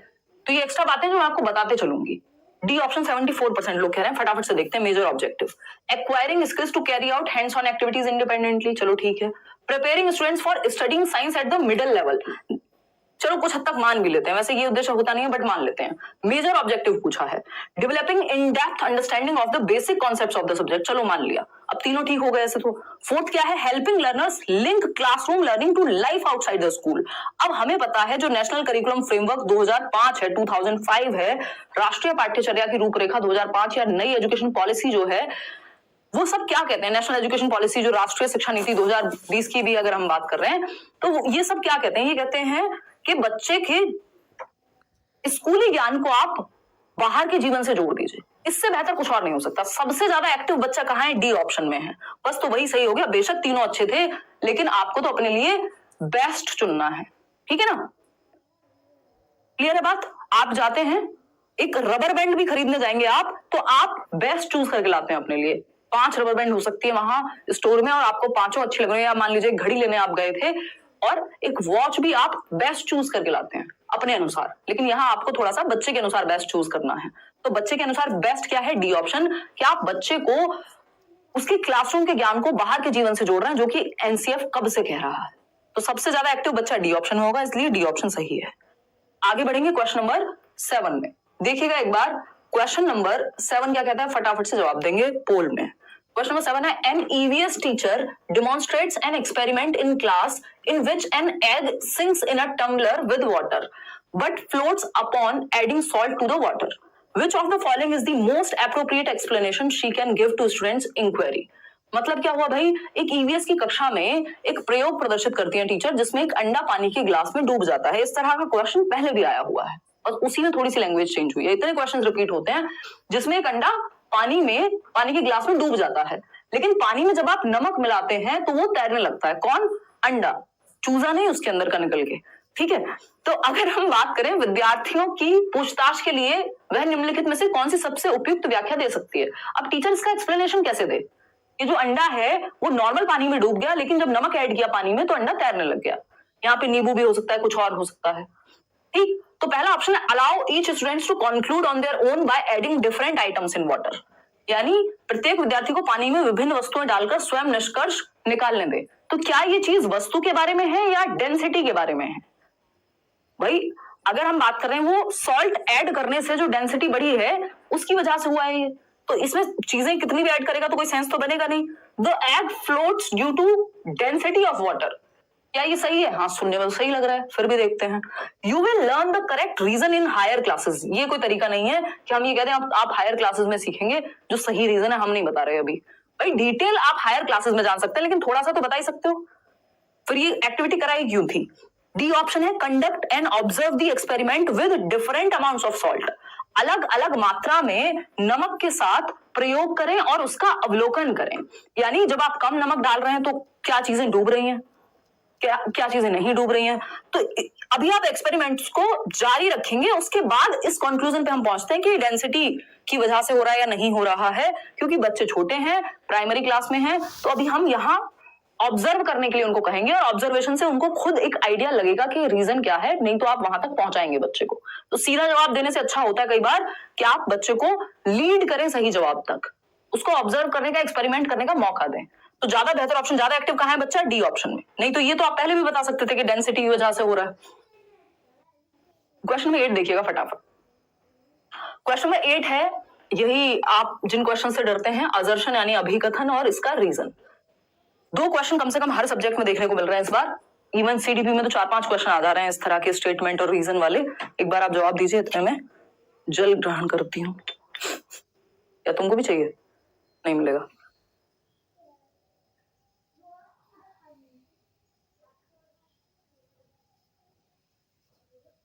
तो ये एक्स्ट्रा बातें जो मैं आपको बताते चलूंगी। डी ऑप्शन 74% लोग कह रहे हैं। फटाफट से देखते हैं major objective. Acquiring skills to carry out hands on activities independently, चलो ठीक है। Preparing students for studying science at the middle level, चलो कुछ हद तक मान भी लेते हैं, वैसे ये उद्देश्य होता नहीं है बट मान लेते हैं। मेजर ऑब्जेक्टिव पूछा है। Developing in depth understanding of the basic concepts of the subject, चलो मान लिया। अब तीनों ठीक हो गए ऐसे तो। फोर्थ क्या है? Helping learners link classroom learning to life outside the school. अब हमें पता है जो नेशनल करिकुलम फ्रेमवर्क 2005 है, 2005 है, राष्ट्रीय पाठ्यचर्या की रूपरेखा 2005 या नई एजुकेशन पॉलिसी जो है, वो सब क्या कहते हैं? नेशनल एजुकेशन पॉलिसी जो राष्ट्रीय शिक्षा नीति 2020 की भी अगर हम बात कर रहे हैं तो ये सब क्या कहते हैं? ये कहते हैं कि बच्चे के स्कूली ज्ञान को आप बाहर के जीवन से जोड़ दीजिए। इससे बेहतर कुछ और नहीं हो सकता। सबसे ज्यादा एक्टिव बच्चा कहाँ है? डी ऑप्शन में है। बस तो वही सही हो गया। बेशक तीनों अच्छे थे लेकिन आपको तो अपने लिए बेस्ट चुनना है, ठीक है ना? क्लियर है बात? आप जाते हैं एक रबर बैंड भी खरीदने जाएंगे आप, तो आप बेस्ट चूज करके लाते हैं अपने लिए। 5 रबर बैंड हो सकती है वहां स्टोर में और आपको पांचों अच्छी लग रही है, या मान लीजिए घड़ी लेने आप गए थे और एक वॉच भी आप बेस्ट चूज करके लाते हैं अपने अनुसार, लेकिन यहाँ आपको थोड़ा सा बच्चे के अनुसार बेस्ट चूज करना है। तो बच्चे के अनुसार बेस्ट क्या है? D option. क्या आप बच्चे को उसके क्लासरूम के ज्ञान को बाहर के जीवन से जोड़ रहे हैं, जो कि एनसीएफ कब से कह रहा है। तो सबसे ज्यादा एक्टिव बच्चा डी ऑप्शन में होगा, इसलिए डी ऑप्शन सही है। आगे बढ़ेंगे क्वेश्चन नंबर 7 में। देखिएगा एक बार क्वेश्चन नंबर 7 क्या कहता है, फटाफट से जवाब देंगे पोल में। क्वेश्चन नंबर 7 है, an EVS teacher demonstrates an experiment in class in which an egg sinks in a tumbler with water but floats upon adding salt to the water. Which of the following is the most appropriate explanation she can give to students inquiry? मतलब क्या हुआ भाई? एक EVS की कक्षा में एक प्रयोग प्रदर्शित करती है टीचर, जिसमें एक अंडा पानी के ग्लास में डूब जाता है। इस तरह का क्वेश्चन पहले भी आया हुआ है और उसी में थोड़ी सी लैंग्वेज चेंज हुई है। इतने क्वेश्चन रिपीट होते हैं जिसमें एक अंडा पानी के ग्लास में डूब जाता है, लेकिन पानी में जब आप नमक मिलाते हैं तो वो तैरने लगता है। कौन? अंडा, चूजा नहीं उसके अंदर का निकल के, ठीक है। तो अगर हम बात करें विद्यार्थियों की पूछताछ के लिए वह निम्नलिखित में से कौन सी सबसे उपयुक्त व्याख्या दे सकती है? अब टीचर इसका एक्सप्लेनेशन कैसे दे? ये जो अंडा है वो नॉर्मल पानी में डूब गया, लेकिन जब नमक ऐड किया पानी में तो अंडा तैरने लग गया। यहाँ पे नींबू भी हो सकता है, कुछ और हो सकता है, ठीक। तो पहला ऑप्शन है, allow each students to conclude on their own by adding different items in water, यानी प्रत्येक विद्यार्थी को पानी में विभिन्न वस्तुएं डालकर स्वयं निष्कर्ष निकालने दे। तो क्या ये चीज वस्तु के बारे में है या डेंसिटी के बारे में है? भाई अगर हम बात कर रहे हैं वो सॉल्ट ऐड करने से जो डेंसिटी बढ़ी है उसकी वजह से हुआ है ये, तो इसमें चीजें कितनी भी ऐड करेगा तो कोई सेंस तो बनेगा नहीं। The egg floats due to density of water, क्या ये सही है? हाँ, सुनने में तो सही लग रहा है, फिर भी देखते हैं। You will learn the correct reason in higher classes, ये कोई तरीका नहीं है कि हम ये कहते हैं आप हायर क्लासेस में सीखेंगे, जो सही रीजन है हम नहीं बता रहे अभी। भाई डिटेल आप हायर क्लासेस में जान सकते हैं, लेकिन थोड़ा सा तो बता ही सकते हो। फिर ये एक्टिविटी कराई क्यों थी? डी ऑप्शन है, conduct and observe the experiment with different amounts of salt, अलग अलग मात्रा में नमक के साथ प्रयोग करें और उसका अवलोकन करें। यानी जब आप कम नमक डाल रहे हैं तो क्या चीजें डूब रही हैं, क्या चीजें नहीं डूब रही हैं। तो अभी आप एक्सपेरिमेंट्स को जारी रखेंगे, उसके बाद इस कंक्लूजन पे हम पहुंचते हैं कि डेंसिटी की वजह से हो रहा है या नहीं हो रहा है, क्योंकि बच्चे छोटे हैं, प्राइमरी क्लास में हैं। तो अभी हम यहाँ ऑब्जर्व करने के लिए उनको कहेंगे और ऑब्जर्वेशन से उनको खुद एक आइडिया लगेगा कि रीजन क्या है, नहीं तो आप वहां तक पहुंचाएंगे बच्चे को। तो सीधा जवाब देने से अच्छा होता है कई बार कि आप बच्चे को लीड करें सही जवाब तक, उसको ऑब्जर्व करने का, एक्सपेरिमेंट करने का मौका दें। तो ज्यादा बेहतर ऑप्शन, ज्यादा एक्टिव कहां है बच्चा? डी ऑप्शन में। नहीं तो ये तो आप पहले भी बता सकते थे कि डेंसिटी की वजह से हो रहा है। क्वेश्चन नंबर 8 देखिएगा फटाफट। क्वेश्चन नंबर 8 है, यही आप जिन क्वेश्चन से डरते हैं, अजर्शन यानी अभिकथन और इसका रीजन। 2 क्वेश्चन कम से कम हर सब्जेक्ट में देखने को मिल रहे हैं इस बार। इवन सीडीपी में तो 4-5 क्वेश्चन आ जा रहे हैं इस तरह के स्टेटमेंट और रीजन वाले। एक बार आप जवाब दीजिए, इतने में जल ग्रहण करती हूँ। या तुमको भी चाहिए? नहीं मिलेगा।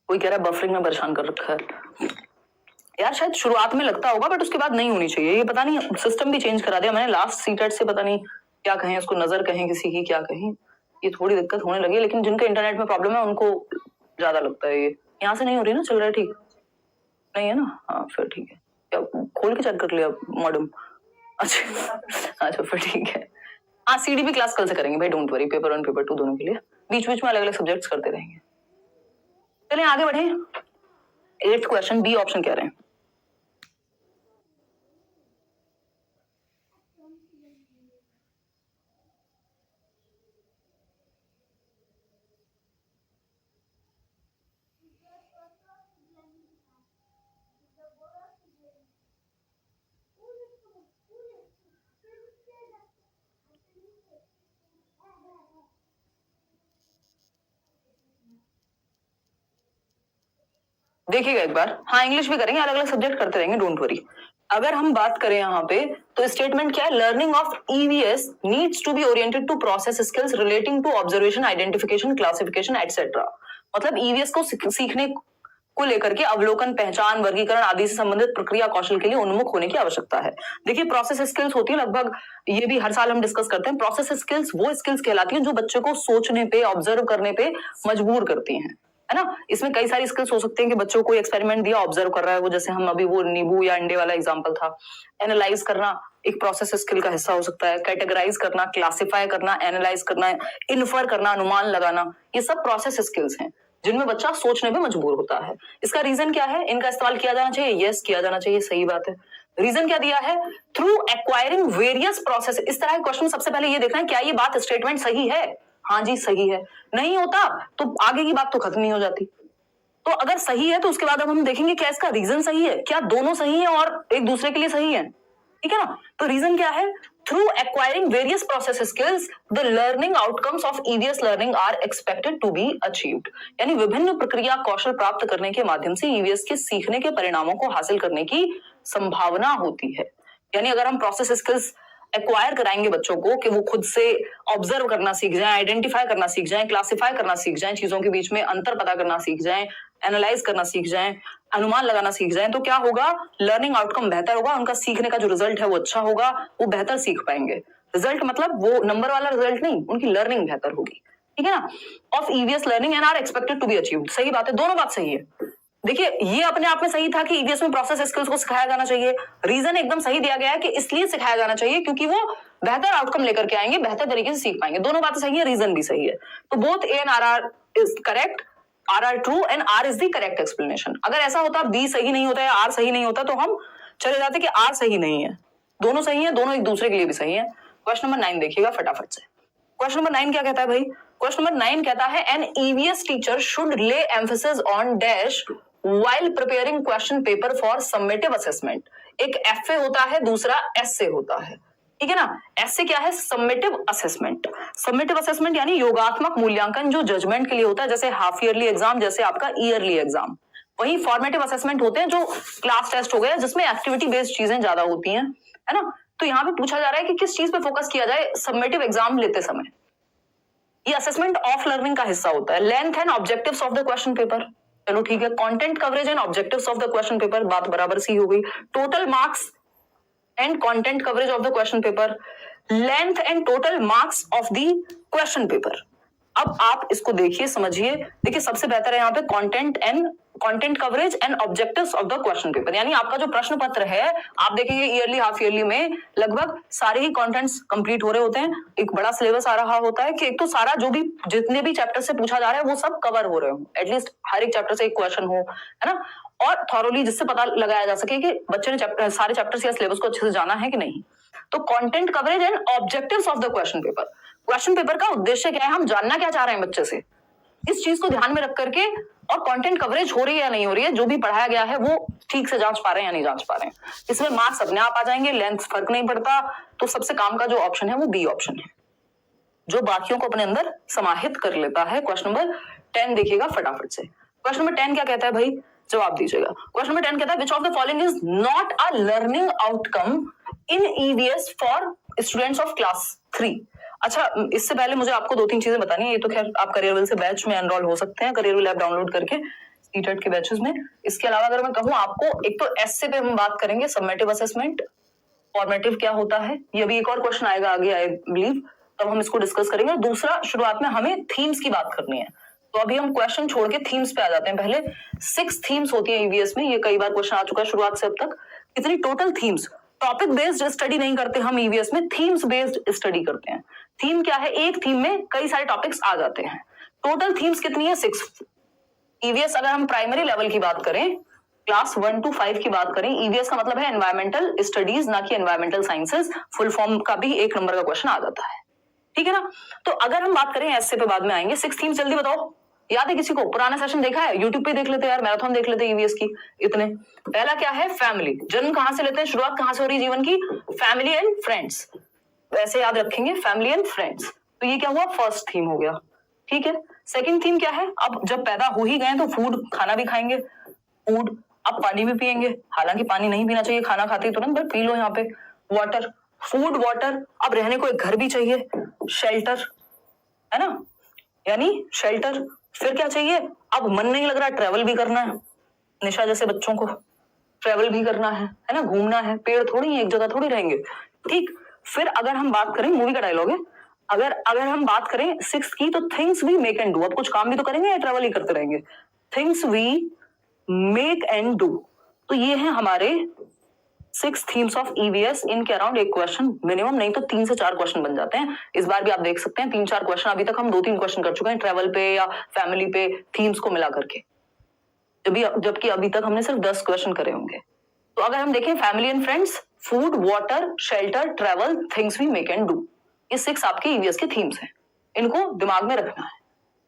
कोई कह रहा है बफरिंग में परेशान कर रखा है। यार शायद शुरुआत में लगता होगा बट उसके बाद नहीं होनी चाहिए। ये पता नहीं सिस्टम भी चेंज करा दिया मैंने लास्ट सीटेट से, पता नहीं क्या कहें उसको, नजर कहें किसी की, क्या कहें, ये थोड़ी दिक्कत होने लगी है। लेकिन जिनके इंटरनेट में प्रॉब्लम है उनको ज्यादा लगता है। ये यहाँ से नहीं हो रही ना, चल रहा है ठीक नहीं है ना? हाँ फिर ठीक है। क्या खोल के चेक कर लिया मॉडम? अच्छा फिर ठीक है। हाँ सीडीपी क्लास कल से करेंगे भाई, डोंट वरी। पेपर 1 पेपर 2 दोनों के लिए बीच बीच में अलग अलग सब्जेक्ट्स करते रहेंगे। चलिए आगे बढ़े। 8th क्वेश्चन, बी ऑप्शन कह रहे हैं। देखिएगा एक बार, हाँ इंग्लिश भी करेंगे, अलग अलग सब्जेक्ट करते रहेंगे, डोंट वरी। अगर हम बात करें यहाँ पे तो स्टेटमेंट क्या है, learning of EVS needs to be oriented to process skills relating to observation, identification, classification etcetera. मतलब ईवीएस को सीखने को लेकर के अवलोकन, पहचान, वर्गीकरण आदि से संबंधित प्रक्रिया कौशल के लिए उन्मुख होने की आवश्यकता है। देखिए प्रोसेस स्किल्स होती है लगभग, ये भी हर साल हम डिस्कस करते हैं। प्रोसेस स्किल्स वो स्किल्स कहलाती हैं जो बच्चे को सोचने पे, ऑब्जर्व करने पे मजबूर करती हैं, है ना। इसमें कई सारी स्किल्स हो सकती हैं कि बच्चों को कोई एक्सपेरिमेंट दिया, ऑब्जर्व कर रहा है वो, जैसे हम अभी वो नींबू या अंडे वाला एग्जांपल था। एनालाइज करना एक प्रोसेस स्किल का हिस्सा हो सकता है। कैटेगराइज करना, क्लासिफाई करना, एनालाइज करना, इन्फर करना, अनुमान लगाना, ये सब प्रोसेस स्किल्स हैं जिनमें बच्चा सोचने में मजबूर होता है। इसका रीजन क्या है, इनका इस्तेमाल किया जाना चाहिए, यस किया जाना चाहिए, सही बात है। रीजन क्या दिया है, थ्रू एक्वायरिंग वेरियस प्रोसेस। इस तरह के क्वेश्चन सबसे पहले ये देखना है क्या ये बात स्टेटमेंट सही है, हाँ जी सही है। नहीं होता तो आगे की बात तो खत्म नहीं हो जाती। तो अगर सही है तो उसके बाद अब हम देखेंगे क्या इसका रीजन सही है, क्या दोनों सही है और एक दूसरे के लिए सही है, ठीक है ना। तो रीजन क्या है, through acquiring various process skills the learning outcomes of EVS learning are expected to be achieved. यानी विभिन्न प्रक्रिया कौशल प्राप्त करने के माध्यम से ईवीएस के सीखने के परिणामों को हासिल करने की संभावना होती है। यानी अगर हम प्रोसेस स्किल्स एक्वायर कराएंगे बच्चों को कि वो खुद से ऑब्जर्व करना सीख जाएं, आइडेंटिफाई करना सीख जाएं, क्लासिफाई करना सीख जाएं, चीजों के बीच में अंतर पता करना सीख जाएं, एनालाइज करना सीख जाएं, अनुमान लगाना सीख जाएं, तो क्या होगा, लर्निंग आउटकम बेहतर होगा, उनका सीखने का जो रिजल्ट है वो अच्छा होगा, वो बेहतर सीख पाएंगे। रिजल्ट मतलब वो नंबर वाला रिजल्ट नहीं, उनकी लर्निंग बेहतर होगी, ठीक है ना। Of EVS learning and are expected to be achieved, सही बात है, दोनों बात सही है। देखिए ये अपने आप में सही था कि ईवीएस में प्रोसेस स्किल्स को सिखाया जाना चाहिए। रीजन एकदम सही दिया गया है कि इसलिए सिखाया जाना चाहिए क्योंकि वो बेहतर आउटकम लेकर के आएंगे, बेहतर तरीके से सीख पाएंगे। दोनों बातें सही है, रीजन भी सही है। तो both A and R are is correct, R are true and R is the correct explanation. अगर ऐसा होता बी सही नहीं होता या आर सही नहीं होता तो हम चले जाते कि आर सही नहीं है। दोनों सही है, दोनों एक दूसरे के लिए भी सही है। क्वेश्चन नंबर 9 देखिएगा फटाफट से। क्वेश्चन नंबर 9 क्या कहता है भाई, क्वेश्चन नंबर 9 कहता है एन ईवीएस टीचर शुड ले emphasis on dash while preparing question paper for summative assessment। एक एफए होता है, दूसरा एसए होता है, ठीक है ना। एसए क्या है, समेटिव असेसमेंट। समेटिव असेसमेंट यानी योगात्मक मूल्यांकन जो जजमेंट के लिए होता है, जैसे हाफ ईयरली एग्जाम, जैसे आपका ईयरली एग्जाम। वही फॉर्मेटिव असेसमेंट होते हैं जो क्लास टेस्ट हो गया, जिसमें एक्टिविटी बेस्ड चीजें ज्यादा होती हैं, है ना। तो यहाँ पे पूछा जा रहा है कि किस चीज पे फोकस किया जाए समेटिव एग्जाम लेते समय। ये असेसमेंट ऑफ लर्निंग का हिस्सा होता है। Length and objectives of the question paper, चलो ठीक है। Content coverage and objectives of the question paper, बात बराबर सी हो गई। Total marks and content coverage of the question paper, length and total marks of the question paper. अब आप इसको देखिए, समझिए। देखिए सबसे बेहतर है यहाँ पे content coverage and objectives of the question paper. यानी आपका जो प्रश्न पत्र है, आप देखेंगे ईयरली हाफ ईयरली में लगभग सारे ही कंटेंट्स कंप्लीट हो रहे होते हैं। एक बड़ा सिलेबस आ रहा होता है कि एक तो सारा जो भी जितने भी चैप्टर से पूछा जा रहा है वो सब कवर हो रहे हो, एटलीस्ट हर एक चैप्टर से एक क्वेश्चन हो, है ना। और थॉरोली, जिससे पता लगाया जा सके कि बच्चे ने सारे चैप्टर्स या सिलेबस को अच्छे से जाना है कि नहीं। तो content coverage and objectives of the question paper. Question paper का उद्देश्य क्या है, हम जानना क्या चाह रहे हैं बच्चे से, इस चीज को ध्यान में रख करके, और कंटेंट कवरेज हो रही है या नहीं हो रही है, जो भी पढ़ाया गया है वो ठीक से जांच पा रहे हैं या नहीं जांच पा रहे हैं। इसमें मार्क्स अपने आप आ जाएंगे, लेंथ फर्क नहीं पड़ता। तो सबसे काम का जो ऑप्शन है वो बी ऑप्शन है, जो बाकियों को अपने अंदर समाहित कर लेता है। क्वेश्चन नंबर 10 देखिएगा फटाफट से। क्वेश्चन नंबर 10 क्या कहता है भाई, जवाब दीजिएगा। क्वेश्चन नंबर 10 कहता है which of the following is not a learning outcome in EVS for students of class 3। अच्छा, इससे पहले मुझे आपको 2-3 चीजें बतानी है। ये तो खैर आप करियरविल से बैच में एनरोल हो सकते हैं, करियरविल ऐप डाउनलोड करके सीटेट के बैचेस में। इसके अलावा अगर मैं कहूँ आपको, एक तो एसए पे हम बात करेंगे, समेटिव असेसमेंट, फॉर्मेटिव क्या होता है, ये भी एक और क्वेश्चन आएगा आगे आई बिलीव, तब हम इसको डिस्कस करेंगे। दूसरा, शुरुआत में हमें थीम्स की बात करनी है, तो अभी हम क्वेश्चन छोड़ के थीम्स पे आ जाते हैं। पहले 6 थीम्स होती है ईवीएस में, ये कई बार क्वेश्चन आ चुका है शुरुआत से अब तक। कितनी total themes, topic based study नहीं करते हम ईवीएस में, थीम्स बेस्ड स्टडी करते हैं। थीम क्या है, एक थीम में कई सारे टॉपिक्स आ जाते हैं। टोटल थीम्स कितनी है, 6। ईवीएस अगर हम प्राइमरी लेवल की बात करें क्लास 1 to 5 की बात करें, ईवीएस का मतलब है एनवायरमेंटल स्टडीज, ना कि एनवायरमेंटल साइंसेज। फुल फॉर्म का भी 1 नंबर का क्वेश्चन आ जाता है, ठीक है ना। तो अगर हम बात करें ऐसे पे बाद में आएंगे। 6 थीम्स जल्दी बताओ, याद है किसी को? पुराना सेशन देखा है? यूट्यूब पे देख लेते यार, मैराथन देख लेते ईवीएस की। इतने पहला क्या है? फैमिली। जन्म कहां से लेते हैं, शुरुआत कहां से हो रही है जीवन की? फैमिली एंड फ्रेंड्स, वैसे याद रखेंगे, फैमिली एंड फ्रेंड्स। तो ये क्या हुआ? फर्स्ट थीम हो गया, ठीक है। सेकंड थीम क्या है? अब जब पैदा हो ही गए तो फूड, खाना भी खाएंगे, फूड। अब पानी भी पिएंगे, हालांकि पानी नहीं पीना चाहिए खाना खाते ही तुरंत, बट पी लो यहाँ पे। Water, food, water. अब रहने को एक घर भी चाहिए, शेल्टर, है ना, यानी शेल्टर। फिर क्या चाहिए? अब मन नहीं लग रहा, ट्रेवल भी करना है, निशा जैसे बच्चों को ट्रेवल भी करना है ना, घूमना है। पेड़ थोड़ी एक जगह थोड़ी रहेंगे, ठीक। फिर अगर हम बात करें, मूवी का डायलॉग है, अगर हम बात करें 6 की, तो things we make and do. अब कुछ काम भी तो करेंगे या ट्रेवल ही करते रहेंगे? Things we make and do. तो ये है हमारे 6 थीम्स ऑफ ईवीएस। इनके अराउंड एक क्वेश्चन मिनिमम, नहीं तो 3 से 4 क्वेश्चन बन जाते हैं। इस बार भी आप देख सकते हैं 3-4 क्वेश्चन। अभी तक हम 2-3 क्वेश्चन कर चुके हैं ट्रेवल पे या फैमिली पे, थीम्स को मिला करके, जबकि अभी तक हमने सिर्फ 10 क्वेश्चन करे होंगे। तो अगर हम देखें, family and friends, food, water, shelter, travel, things we make and do, ये 6 आपके ईवीएस के थीम्स हैं। इनको दिमाग में रखना है।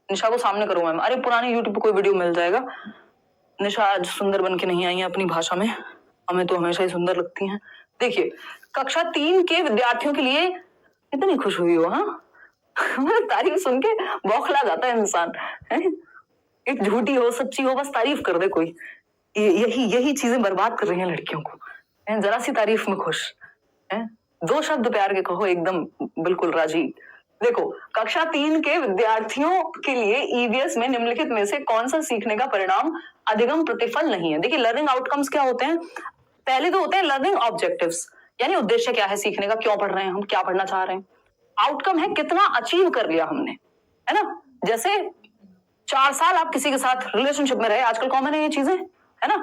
निशा को सामने करो मैम। अरे पुराने यूट्यूब पे कोई वीडियो मिल जाएगा। निशा आज सुंदर बन के नहीं आई है अपनी भाषा में, हमें तो हमेशा ही सुंदर लगती हैं। देखिए, कक्षा 3 के विद्यार्थियों के लिए कितनी खुश हुई हो, हाँ? तारीफ सुन के बौखला जाता है इंसान, एक झूठी हो सच्ची हो, बस तारीफ कर दे कोई। यही चीजें बर्बाद कर रही हैं लड़कियों को। जरा सी तारीफ में खुश है, 2 शब्द प्यार के कहो, एकदम बिल्कुल राजी। देखो, कक्षा 3 के विद्यार्थियों के लिए ईवीएस में निम्नलिखित में से कौन सा सीखने का परिणाम अधिगम प्रतिफल नहीं है? देखिए, लर्निंग आउटकम्स क्या होते हैं? पहले तो होते हैं लर्निंग ऑब्जेक्टिव्स, यानी उद्देश्य क्या है सीखने का, क्यों पढ़ रहे हैं हम, क्या पढ़ना चाह रहे हैं। आउटकम है कितना अचीव कर लिया हमने, है ना। जैसे 4 साल आप किसी के साथ रिलेशनशिप में रहे, आजकल कॉमन है ये चीजें, है ना,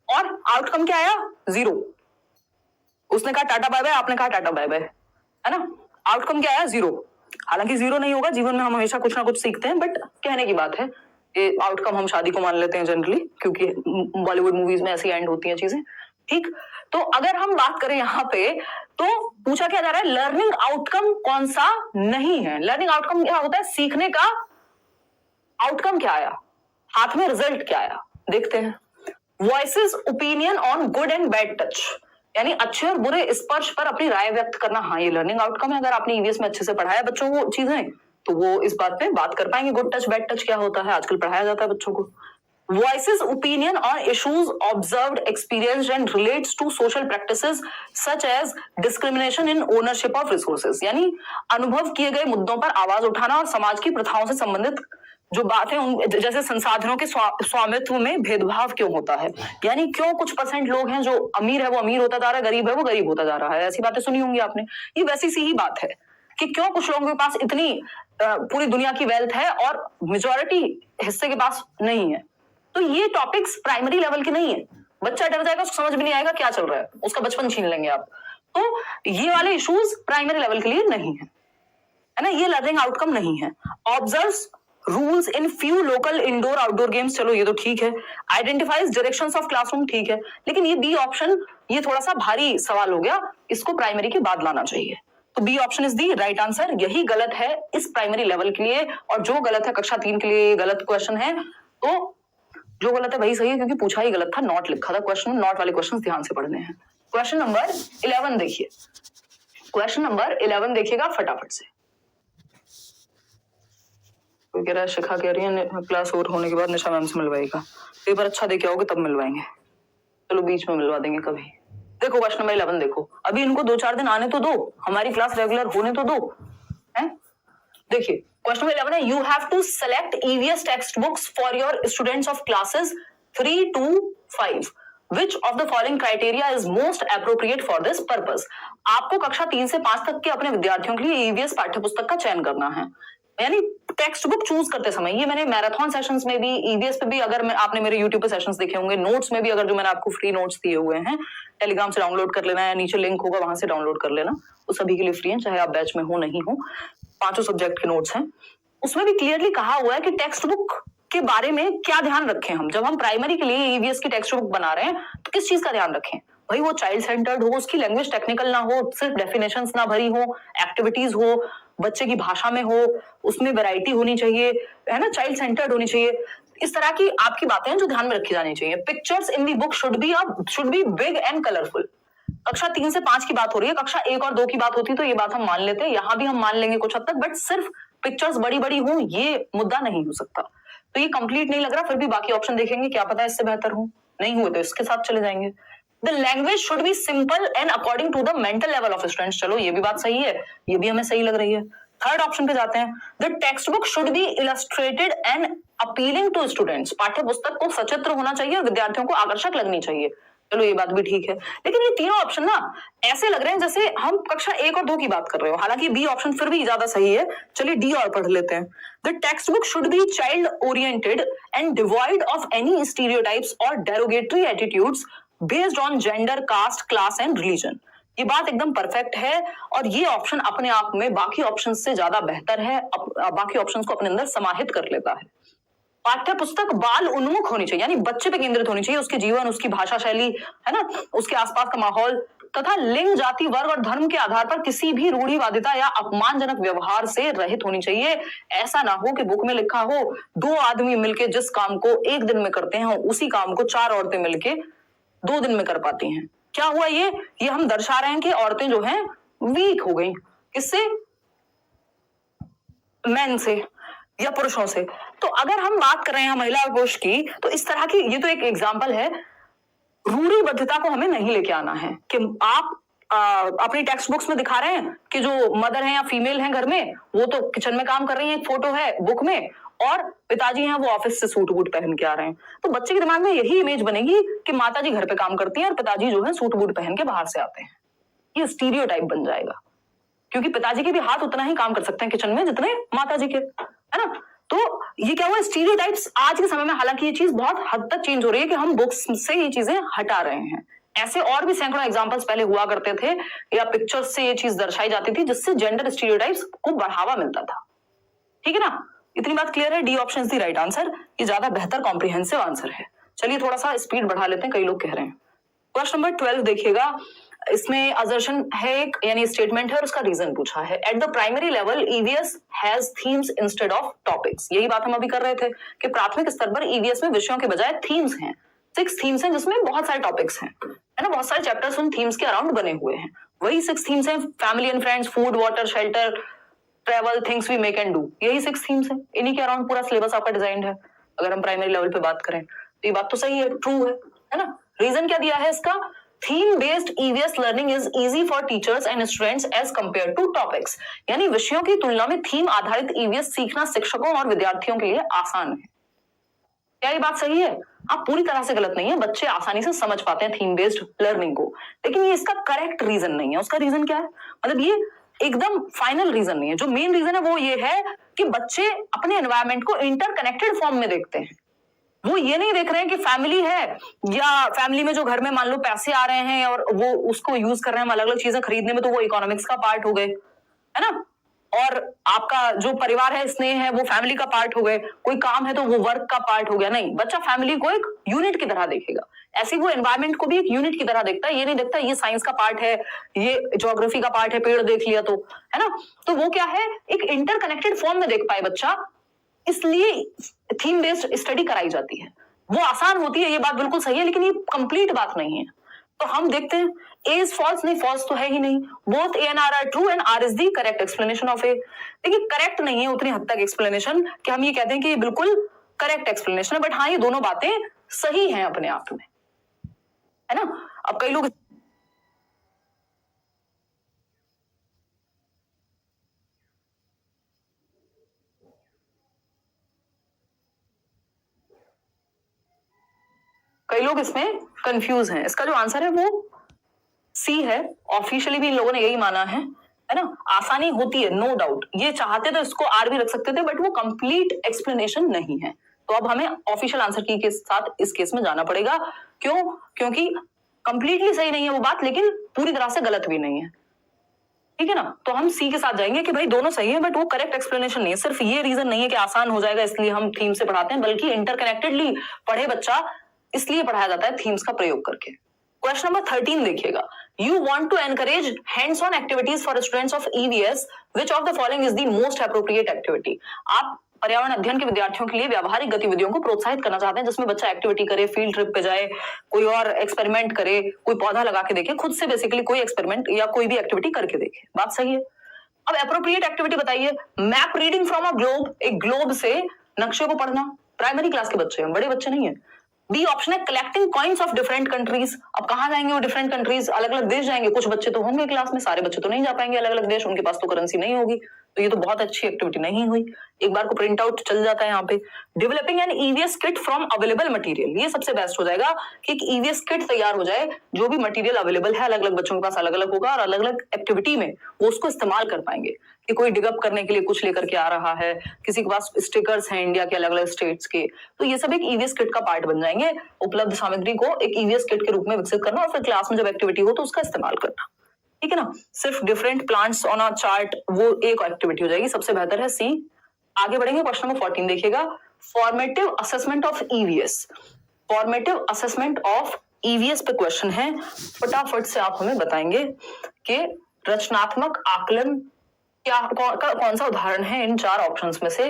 और आउटकम क्या आया? 0। उसने कहा टाटा बाय बाय, आपने कहा टाटा बाय बाय, है ना। आउटकम क्या आया? 0। हालांकि 0 नहीं होगा, जीवन में हम हमेशा कुछ ना कुछ सीखते हैं, बट कहने की बात है, ये आउटकम हम शादी को मान लेते हैं जनरली, क्योंकि बॉलीवुड मूवीज में ऐसी एंड होती हैं चीजें, ठीक। तो अगर हम बात करें यहाँ पे, तो पूछा क्या जा रहा है, लर्निंग आउटकम कौन सा नहीं है। लर्निंग आउटकम क्या होता है? सीखने का आउटकम क्या आया, हाथ में रिजल्ट क्या आया, देखते हैं। Voices opinion on good and bad touch, यानी अच्छे और बुरे स्पर्श पर अपनी राय व्यक्त करना, हाँ ये लर्निंग आउटकम है। अगर आपने ईवीएस में अच्छे से पढ़ाया बच्चों को चीजें, तो वो इस बात पे बात कर पाएंगे, गुड टच बैड टच क्या होता है, आजकल पढ़ाया जाता है बच्चों को। Voices opinion on issues observed, experienced and relates to social practices such as discrimination in ownership of resources, यानी अनुभव किए गए मुद्दों पर आवाज उठाना और समाज की प्रथाओं से संबंधित जो बात है, जैसे संसाधनों के स्वामित्व में भेदभाव क्यों होता है, यानी क्यों कुछ % लोग हैं जो अमीर है वो अमीर होता जा रहा है, गरीब है वो गरीब होता जा रहा है। ऐसी बातें सुनी होंगी आपने। ये वैसी सी ही बात है कि क्यों कुछ लोगों के पास इतनी पूरी दुनिया की वेल्थ है और मेजॉरिटी हिस्से के पास नहीं है। तो ये टॉपिक्स प्राइमरी लेवल के नहीं है, बच्चा डर जाएगा, उसको समझ भी नहीं आएगा क्या चल रहा है, उसका बचपन छीन लेंगे आप। तो ये वाले इश्यूज प्राइमरी लेवल के लिए नहीं है, है ना, ये लर्निंग आउटकम नहीं है। Observes rules in few local indoor outdoor games, चलो ये तो ठीक है। आइडेंटिफाइज डायरेक्शंस ऑफ क्लासरूम, ठीक है, लेकिन ये बी ऑप्शन, ये थोड़ा सा भारी सवाल हो गया, इसको प्राइमरी के बाद लाना चाहिए। तो B option is the right answer. यही गलत है इस प्राइमरी लेवल के लिए, और जो गलत है कक्षा 3 के लिए गलत क्वेश्चन है। तो जो गलत है वही सही है, क्योंकि पूछा ही गलत था, नॉट लिखा था क्वेश्चन। नॉट वाले क्वेश्चन ध्यान से पढ़ने हैं। क्वेश्चन नंबर 11 देखिए, क्वेश्चन नंबर 11 देखिएगा फटाफट से। कोई कह रहा है, शिखा कह रही है क्लास ओवर होने के बाद निशा मैम से मिलवाएगा, पेपर अच्छा देके आओगे तब मिलवाएंगे, चलो बीच में मिलवा देंगे कभी। देखो क्वेश्चन नंबर 11 देखो, अभी इनको 2-4 दिन आने तो दो, हमारी क्लास रेगुलर होने तो दो, है। देखिए क्वेश्चन 11 है, you have to select EVS text books for your students of classes 3 to 5. Which of the following criteria is most appropriate for this purpose? आपको कक्षा 3 से 5 तक के अपने विद्यार्थियों के लिए ईवीएस पाठ्यपुस्तक का चयन करना है, यानी टेक्स्ट बुक चूज करते समय। ये मैंने मैराथन सेशंस में भी, ईवीएस पे भी, अगर आपने मेरे यूट्यूब पे सेशंस देखे होंगे, नोट्स में भी, अगर जो मैंने आपको फ्री नोट्स दिए हुए हैं, टेलीग्राम से डाउनलोड कर लेना, या नीचे लिंक होगा वहां से डाउनलोड कर लेना, वो सभी के लिए फ्री है, चाहे आप बैच में हो नहीं हो, 5 सब्जेक्ट के नोट्स हैं। उसमें भी क्लियरली कहा हुआ है कि टेक्स्ट बुक के बारे में क्या ध्यान रखें हम जब हम प्राइमरी के लिए ईवीएस की टेक्स्ट बुक बना रहे हैं, तो किस चीज का ध्यान रखें भाई? वो चाइल्ड सेंटर्ड हो, उसकी लैंग्वेज टेक्निकल ना हो, सिर्फ डेफिनेशंस ना भरी हो, एक्टिविटीज हो, बच्चे की भाषा में हो, उसमें वैरायटी होनी चाहिए, है ना, चाइल्ड सेंटर्ड होनी चाहिए। इस तरह की आपकी बातें हैं जो ध्यान में रखी जानी चाहिए। Pictures in the book should B big and colourful. कक्षा 3 से 5 की बात हो रही है, कक्षा 1 और 2 की बात होती तो ये बात हम मान लेते हैं, यहां भी हम मान लेंगे कुछ हद तक, बट सिर्फ पिक्चर्स बड़ी बड़ी हों ये मुद्दा नहीं हो सकता। तो ये कंप्लीट नहीं लग रहा, फिर भी बाकी ऑप्शन देखेंगे, क्या पता इससे बेहतर हो, नहीं हुए तो इसके साथ चले जाएंगे। The language should be simple and according to the mental level of students. चलो ये भी बात सही है, ये भी हमें सही लग रही है। थर्ड ऑप्शन पे जाते हैं, the text book should be illustrated and appealing to students. पाठ्य पुस्तक को सचित्र होना चाहिए और विद्यार्थियों को आकर्षक लगनी चाहिए। चलो ये बात भी ठीक है, लेकिन ये तीनों ऑप्शन ना ऐसे लग रहे हैं जैसे हम कक्षा 1 और 2 की बात कर रहे हो, हालांकि बी ऑप्शन फिर भी ज्यादा सही है। चलिए डी और पढ़ लेते हैं। The text book should be child oriented and devoid of any stereotypes और derogatory attitudes based on gender, caste, class and religion. ये बात एकदम परफेक्ट है और ये ऑप्शन अपने आप में बाकी ऑप्शन से ज्यादा बेहतर है, बाकी ऑप्शन को अपने अंदर समाहित कर लेता है। पाठ्य पुस्तक बाल उन्मुख होनी चाहिए, यानी बच्चे पे केंद्रित होनी चाहिए, उसके जीवन, उसकी भाषा शैली, है ना, उसके आसपास का माहौल तथा लिंग, जाति, वर्ग और धर्म के आधार पर किसी भी रूढ़िवादिता या अपमानजनक व्यवहार से रहित होनी चाहिए। ऐसा ना हो कि बुक में लिखा हो 2 आदमी मिलके जिस काम को 1 दिन में करते हैं उसी काम को 4 औरतें मिलके 2 दिन में कर पाती हैं। क्या हुआ? ये हम दर्शा रहे हैं कि औरतें जो हैं वीक हो गई। किससे? मेन से या पुरुषों से। तो अगर हम बात कर रहे हैं महिला और पुरुष की, तो इस तरह की, ये तो एक एग्जांपल है, रूढ़िबद्धता को हमें नहीं लेके आना है कि आप अपनी टेक्स्ट बुक्स में दिखा रहे हैं कि जो मदर है या फीमेल है घर में वो तो किचन में काम कर रही है, एक फोटो है बुक में, और पिताजी हैं वो ऑफिस से सूट बूट पहन के आ रहे हैं। तो बच्चे के दिमाग में यही इमेज बनेगी कि माताजी घर पे काम करती हैं और पिताजी जो है सूट बूट पहन के बाहर से आते हैं। ये स्टीरियोटाइप बन जाएगा, क्योंकि पिताजी के भी हाथ उतना ही काम कर सकते हैं किचन में जितने माताजी के, है ना। तो ये क्या हुआ? स्टीरियोटाइप्स आज के समय में, हालांकि ये चीज बहुत हद तक चेंज हो रही है कि हम बुक्स से ये चीजें हटा रहे हैं। ऐसे और भी सैकड़ों एग्जांपल्स पहले हुआ करते थे या पिक्चर्स से ये चीज दर्शाई जाती थी जिससे जेंडर स्टीरियोटाइप्स को बढ़ावा मिलता था। ठीक है ना, इतनी बात क्लियर है? D option is the right answer, ये ज्यादा बेहतर कॉम्प्रिहेंसिव आंसर है। चलिए थोड़ा सा स्पीड बढ़ा लेते हैं, कई लोग कह रहे हैं। क्वेश्चन नंबर 12 देखिएगा, इसमें असर्शन है एक, यानी स्टेटमेंट है और उसका रीजन पूछा है। At the primary level EVS has themes instead of topics. यही बात हम अभी कर रहे थे कि प्राथमिक स्तर पर ईवीएस में विषयों के बजाय थीम्स हैं, 6 थीम्स हैं जिसमें बहुत सारे टॉपिक्स हैं, है ना, बहुत सारे चैप्टर्स उन थीम्स के अराउंड बने हुए हैं। वही 6 थीम्स हैं, family and friends, food, water, shelter, travel, things we make and do, यही 6 थीम्स हैं। इन्हीं के अराउंड पूरा सिलेबस आपका डिजाइन है। अगर हम प्राइमरी लेवल पे बात करें तो ये बात तो सही है, ट्रू है ना। रीजन क्या दिया है इसका? Theme based EVS learning is easy for teachers and students as compare to topics. यानी विषयों की तुलना में थीम आधारित ईवीएस सीखना शिक्षकों और विद्यार्थियों के लिए आसान है। क्या ये बात सही है? आप पूरी तरह से गलत नहीं है, बच्चे आसानी से समझ पाते हैं थीम बेस्ड लर्निंग को, लेकिन ये इसका करेक्ट रीजन नहीं है। उसका रीजन क्या है? मतलब ये एकदम फाइनल रीजन नहीं है। जो मेन रीजन है वो ये है कि बच्चे अपने एनवायरमेंट को इंटरकनेक्टेड फॉर्म में देखते हैं। वो ये नहीं देख रहे हैं कि फैमिली है या फैमिली में जो घर में मान लो पैसे आ रहे हैं और वो उसको यूज कर रहे हैं अलग अलग चीजें खरीदने में, तो वो इकोनॉमिक्स का पार्ट हो गए, है ना। और आपका जो परिवार है, स्नेह है, वो फैमिली का पार्ट हो गए। कोई काम है तो वो वर्क का पार्ट हो गया। नहीं, बच्चा फैमिली को एक यूनिट की तरह देखेगा। ऐसे वो एनवायरमेंट को भी एक यूनिट की तरह देखता है। ये नहीं देखता ये साइंस का पार्ट है, ये ज्योग्राफी का पार्ट है, पेड़ देख लिया तो, है ना। तो वो क्या है, एक इंटरकनेक्टेड फॉर्म में देख पाए बच्चा, इसलिए थीम बेस्ड स्टडी कराई जाती है। वो आसान होती है, ये बात बिल्कुल सही है, लेकिन ये कंप्लीट बात नहीं है। तो हम देखते हैं ए इज फॉल्स, नहीं फॉल्स तो है ही नहीं। Both A and R are true and R is the correct explanation of A. देखिए करेक्ट नहीं है उतनी हद तक एक्सप्लेनेशन कि हम ये कहते हैं कि ये बिल्कुल करेक्ट एक्सप्लेनेशन है, बट हाँ ये दोनों बातें सही हैं अपने आप में, है ना। अब कई लोग इसमें कंफ्यूज हैं। इसका जो आंसर है वो सी है। ऑफिशियली भी इन लोगों ने यही माना है ना। आसानी होती है, नो डाउट। ये चाहते तो इसको आर भी रख सकते थे, बट वो कंप्लीट एक्सप्लेनेशन नहीं है। तो अब हमें ऑफिशियल आंसर की के साथ इस केस में जाना पड़ेगा। क्यों? क्योंकि कंप्लीटली सही नहीं है वो बात, लेकिन पूरी तरह से गलत भी नहीं है। ठीक है ना। तो हम सी के साथ जाएंगे कि भाई दोनों सही है, बट वो करेक्ट एक्सप्लेनेशन नहीं है। सिर्फ ये रीजन नहीं है कि आसान हो जाएगा इसलिए हम थीम से पढ़ाते हैं, बल्कि इंटरकनेक्टेडली पढ़े बच्चा इसलिए पढ़ाया जाता है थीम्स का प्रयोग करके। क्वेश्चन नंबर 13 देखिएगा। You want to encourage hands on activities for students of EVS, which of the following is the most appropriate activity. आप पर्यावरण अध्ययन के विद्यार्थियों के लिए व्यावहारिक गतिविधियों को प्रोत्साहित करना चाहते हैं, जिसमें बच्चा एक्टिविटी करे, फील्ड ट्रिप पे जाए, कोई और एक्सपेरिमेंट करे, कोई पौधा लगा के देखे, खुद से बेसिकली कोई एक्सपेरिमेंट या कोई भी एक्टिविटी करके देखे। बात सही है। अब एप्रोप्रिएट एक्टिविटी बताइए। Map reading from a globe, एक ग्लोब से नक्शे को पढ़ना। प्राइमरी क्लास के बच्चे हैं, बड़े बच्चे नहीं है। बी ऑप्शन है collecting coins of different countries. अब कहां जाएंगे वो डिफरेंट कंट्रीज, अलग अलग देश जाएंगे। कुछ बच्चे तो होंगे क्लास में, सारे बच्चे तो नहीं जा पाएंगे अलग अलग देश, उनके पास तो करेंसी नहीं होगी। तो ये तो बहुत अच्छी एक्टिविटी नहीं हुई, एक बार को प्रिंट आउट चल जाता है यहाँ पे। Developing N EVS kit from available material, ये सबसे बेस्ट हो जाएगा कि एक ईवीएस किट तैयार हो जाए, जो भी मटेरियल अवेलेबल है अलग अलग बच्चों के पास अलग अलग होगा, और अलग अलग एक्टिविटी में वो उसको इस्तेमाल कर पाएंगे। कि कोई डिगअप करने के लिए कुछ लेकर के आ रहा है, किसी के पास स्टिकर्स हैं इंडिया के अलग अलग स्टेट्स के, तो ये सब एक ईवीएस किट का पार्ट बन जाएंगे। उपलब्ध सामग्री को एक ईवीएस किट के रूप में विकसित करना और फिर क्लास में जब एक्टिविटी हो तो उसका इस्तेमाल करना। ठीक है ना। सिर्फ different plants on a chart वो एक एक्टिविटी हो जाएगी, सबसे बेहतर है सी। आगे बढ़ेंगे, क्वेश्चन नंबर 14 देखिएगा। Formative assessment of EVS. Formative assessment of EVS पे क्वेश्चन है, फटाफट से आप हमें बताएंगे कि रचनात्मक आकलन क्या कौन सा उदाहरण है इन चार ऑप्शंस में से,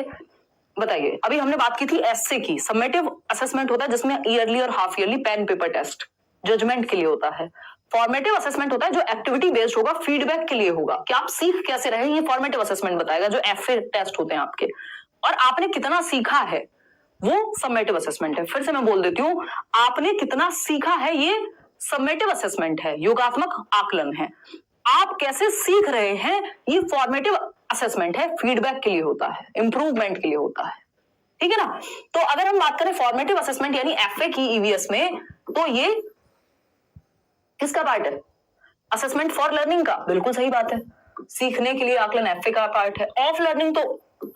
बताइए। अभी हमने बात की थी एसए की। समेटिव असेसमेंट होता है जिसमें ईयरली और half yearly pen paper test judgement के लिए होता है। फॉर्मेटिव असेसमेंट होता है जो एक्टिविटी बेस्ड होगा, फीडबैक के लिए होगा कि आप सीख कैसे रहे, ये फॉर्मेटिव असेसमेंट बताएगा, जो एफए टेस्ट होते हैं आपके, और आपने कितना सीखा है वो समेटिव असेसमेंट है। फिर से मैं बोल देती हूँ, आपने कितना सीखा है ये समेटिव असेसमेंट है, योगात्मक आकलन है। आप कैसे सीख रहे हैं ये फॉर्मेटिव असेसमेंट है, फीडबैक के लिए होता है, इंप्रूवमेंट के लिए होता है। ठीक है ना। तो अगर हम बात करें फॉर्मेटिव असेसमेंट यानी एफए की ईवीएस में, तो ये किसका पार्ट है? असेसमेंट फॉर लर्निंग का। बिल्कुल सही बात है, सीखने के लिए आकलन एफए का पार्ट है। ऑफ लर्निंग तो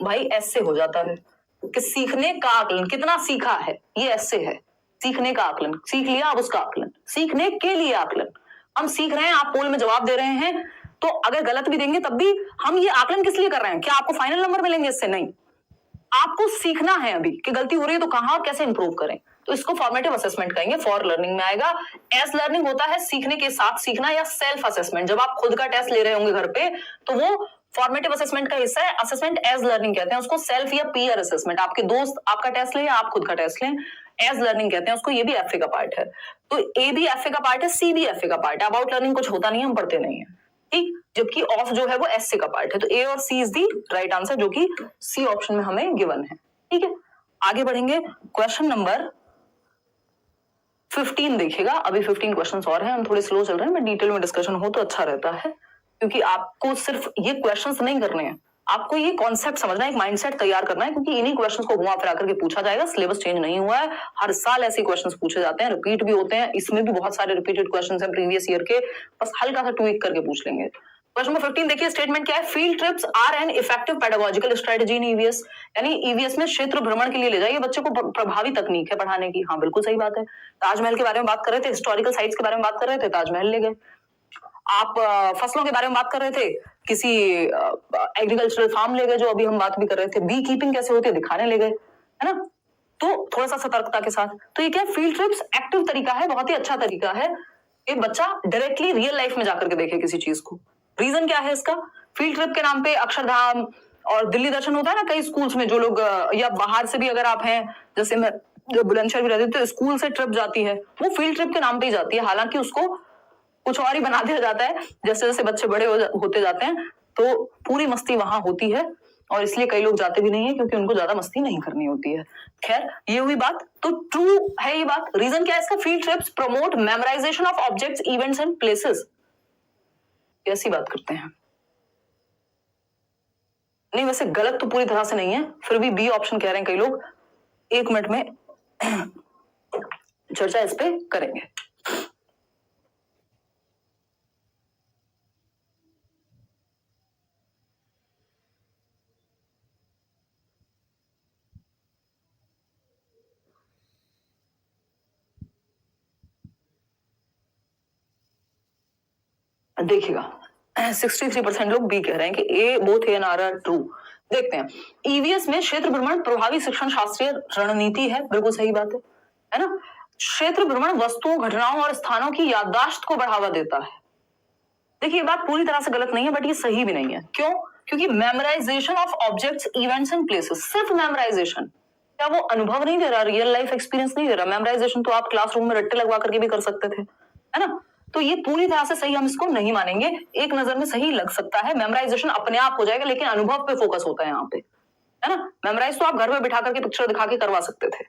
भाई एस से हो जाता है कि सीखने का आकलन, कितना सीखा है, ये एस से है। सीखने का आकलन, सीख लिया अब उसका आकलन, सीखने के लिए आकलन। हम सीख रहे हैं, आप पोल में जवाब दे रहे हैं, तो अगर गलत भी देंगे तब भी हम ये आकलन किस लिए कर रहे हैं? क्या आपको फाइनल नंबर मिलेंगे इससे? नहीं, आपको सीखना है अभी कि गलती हो रही है तो कहां और कैसे इंप्रूव करें। तो इसको फॉर्मेटिव असेसमेंट कहेंगे, फॉर लर्निंग में आएगा। एज लर्निंग होता है सीखने के साथ सीखना या सेल्फ असेसमेंट। जब आप खुद का टेस्ट ले रहे होंगे घर पे तो वो फॉर्मेटिव असेसमेंट का हिस्सा है। असेसमेंट एज लर्निंग कहते हैं उसको, सेल्फ या पीयर असेसमेंट, आपके दोस्त आपका टेस्ट लें या आप खुद का टेस्ट लें, एज लर्निंग कहते हैं उसको। ये भी एफए का पार्ट है। तो ए भी एफए का पार्ट है, सी भी एफए का पार्ट है। अबाउट लर्निंग कुछ होता नहीं है, हम पढ़ते नहीं है, ठीक। जबकि ऑफ जो है वो एस का पार्ट है। तो ए और सी इज दी राइट आंसर, जो कि सी ऑप्शन में हमें गिवन है। ठीक है, आगे बढ़ेंगे। क्वेश्चन नंबर 15 देखिएगा। अभी 15 क्वेश्चंस और हैं, हम थोड़े स्लो चल रहे हैं, मैं डिटेल में डिस्कशन हो तो अच्छा रहता है, क्योंकि आपको सिर्फ ये क्वेश्चंस नहीं करने हैं, आपको ये कॉन्सेप्ट समझना है, एक माइंडसेट तैयार करना है, क्योंकि इन्हीं क्वेश्चंस को घुमा फिरा करके पूछा जाएगा। सिलेबस चेंज नहीं हुआ है, हर साल ऐसे क्वेश्चंस पूछे जाते हैं, रिपीट भी होते हैं। इसमें भी बहुत सारे रिपीटेड क्वेश्चंस हैं प्रीवियस ईयर के, बस हल्का सा ट्वीक करके पूछ लेंगे। क्वेश्चन नंबर 15 देखिए, स्टेटमेंट क्या है? Field trips are an effective pedagogical strategy in EVS, यानी ईवीएस में क्षेत्र भ्रमण के लिए ले जाइए बच्चे को, प्रभावी तकनीक है पढ़ाने की। हाँ बिल्कुल सही बात है। ताजमहल के बारे में बात कर रहे थे, हिस्टोरिकल साइट्स के बारे में बात कर रहे थे, ताजमहल ले गए। आप फसलों के बारे में बात कर रहे थे, किसी एग्रीकल्चरल फार्म ले गए, जो अभी हम बात भी कर रहे थे। बी कीपिंग कैसे होती है दिखाने ले गए, है ना। तो थोड़ा सा सतर्कता के साथ। तो ये क्या, फील्ड ट्रिप्स एक्टिव तरीका है, बहुत ही अच्छा तरीका है कि बच्चा डायरेक्टली रियल लाइफ में जाकर के देखे किसी चीज को। रीजन क्या है इसका? फील्ड ट्रिप के नाम पे अक्षरधाम और दिल्ली दर्शन होता है ना कई स्कूल्स में, जो लोग या बाहर से भी अगर आप हैं, जैसे मैं जो बुलंदशहर भी रहती हूँ, तो स्कूल से ट्रिप जाती है, वो फील्ड ट्रिप के नाम पे ही जाती है। हालांकि उसको कुछ और ही बना दिया जाता है। जैसे जैसे बच्चे बड़े होते जाते हैं तो पूरी मस्ती वहां होती है, और इसलिए कई लोग जाते भी नहीं है, क्योंकि उनको ज्यादा मस्ती नहीं करनी होती है। खैर, ये हुई बात। तो ट्रू है ये बात। रीजन क्या है इसका? Field trips promote memorisation of objects, events and places. ऐसी बात करते हैं। नहीं, वैसे गलत तो पूरी तरह से नहीं है, फिर भी बी ऑप्शन कह रहे हैं कई लोग। 1 मिनट में चर्चा इस पे करेंगे। देखिएगा, 63% लोग बी कह रहे हैं कि A both A and R are true. देखते हैं, ईवीएस में क्षेत्र भ्रमण प्रभावी शिक्षण शास्त्रीय रणनीति है, बिल्कुल सही बात है ना। क्षेत्र भ्रमण वस्तुओं, घटनाओं और स्थानों की याददाश्त को बढ़ावा देता है। देखिए, ये बात पूरी तरह से गलत नहीं है, बट ये सही भी नहीं है। क्यों? क्योंकि memorisation of objects, events and places, सिर्फ मेमोराइजेशन, क्या वो अनुभव नहीं दे रहा, रियल लाइफ एक्सपीरियंस नहीं दे रहा? मेमोराइजेशन तो आप क्लासरूम में रट्टे लगवा करके भी कर सकते थे, है ना। तो ये पूरी तरह से सही हम इसको नहीं मानेंगे। एक नजर में सही लग सकता है, मेमोराइजेशन अपने आप हो जाएगा, लेकिन अनुभव पे फोकस होता है यहाँ पे, है ना। मेमोराइज तो आप घर में बिठा करके पिक्चर दिखा के करवा सकते थे।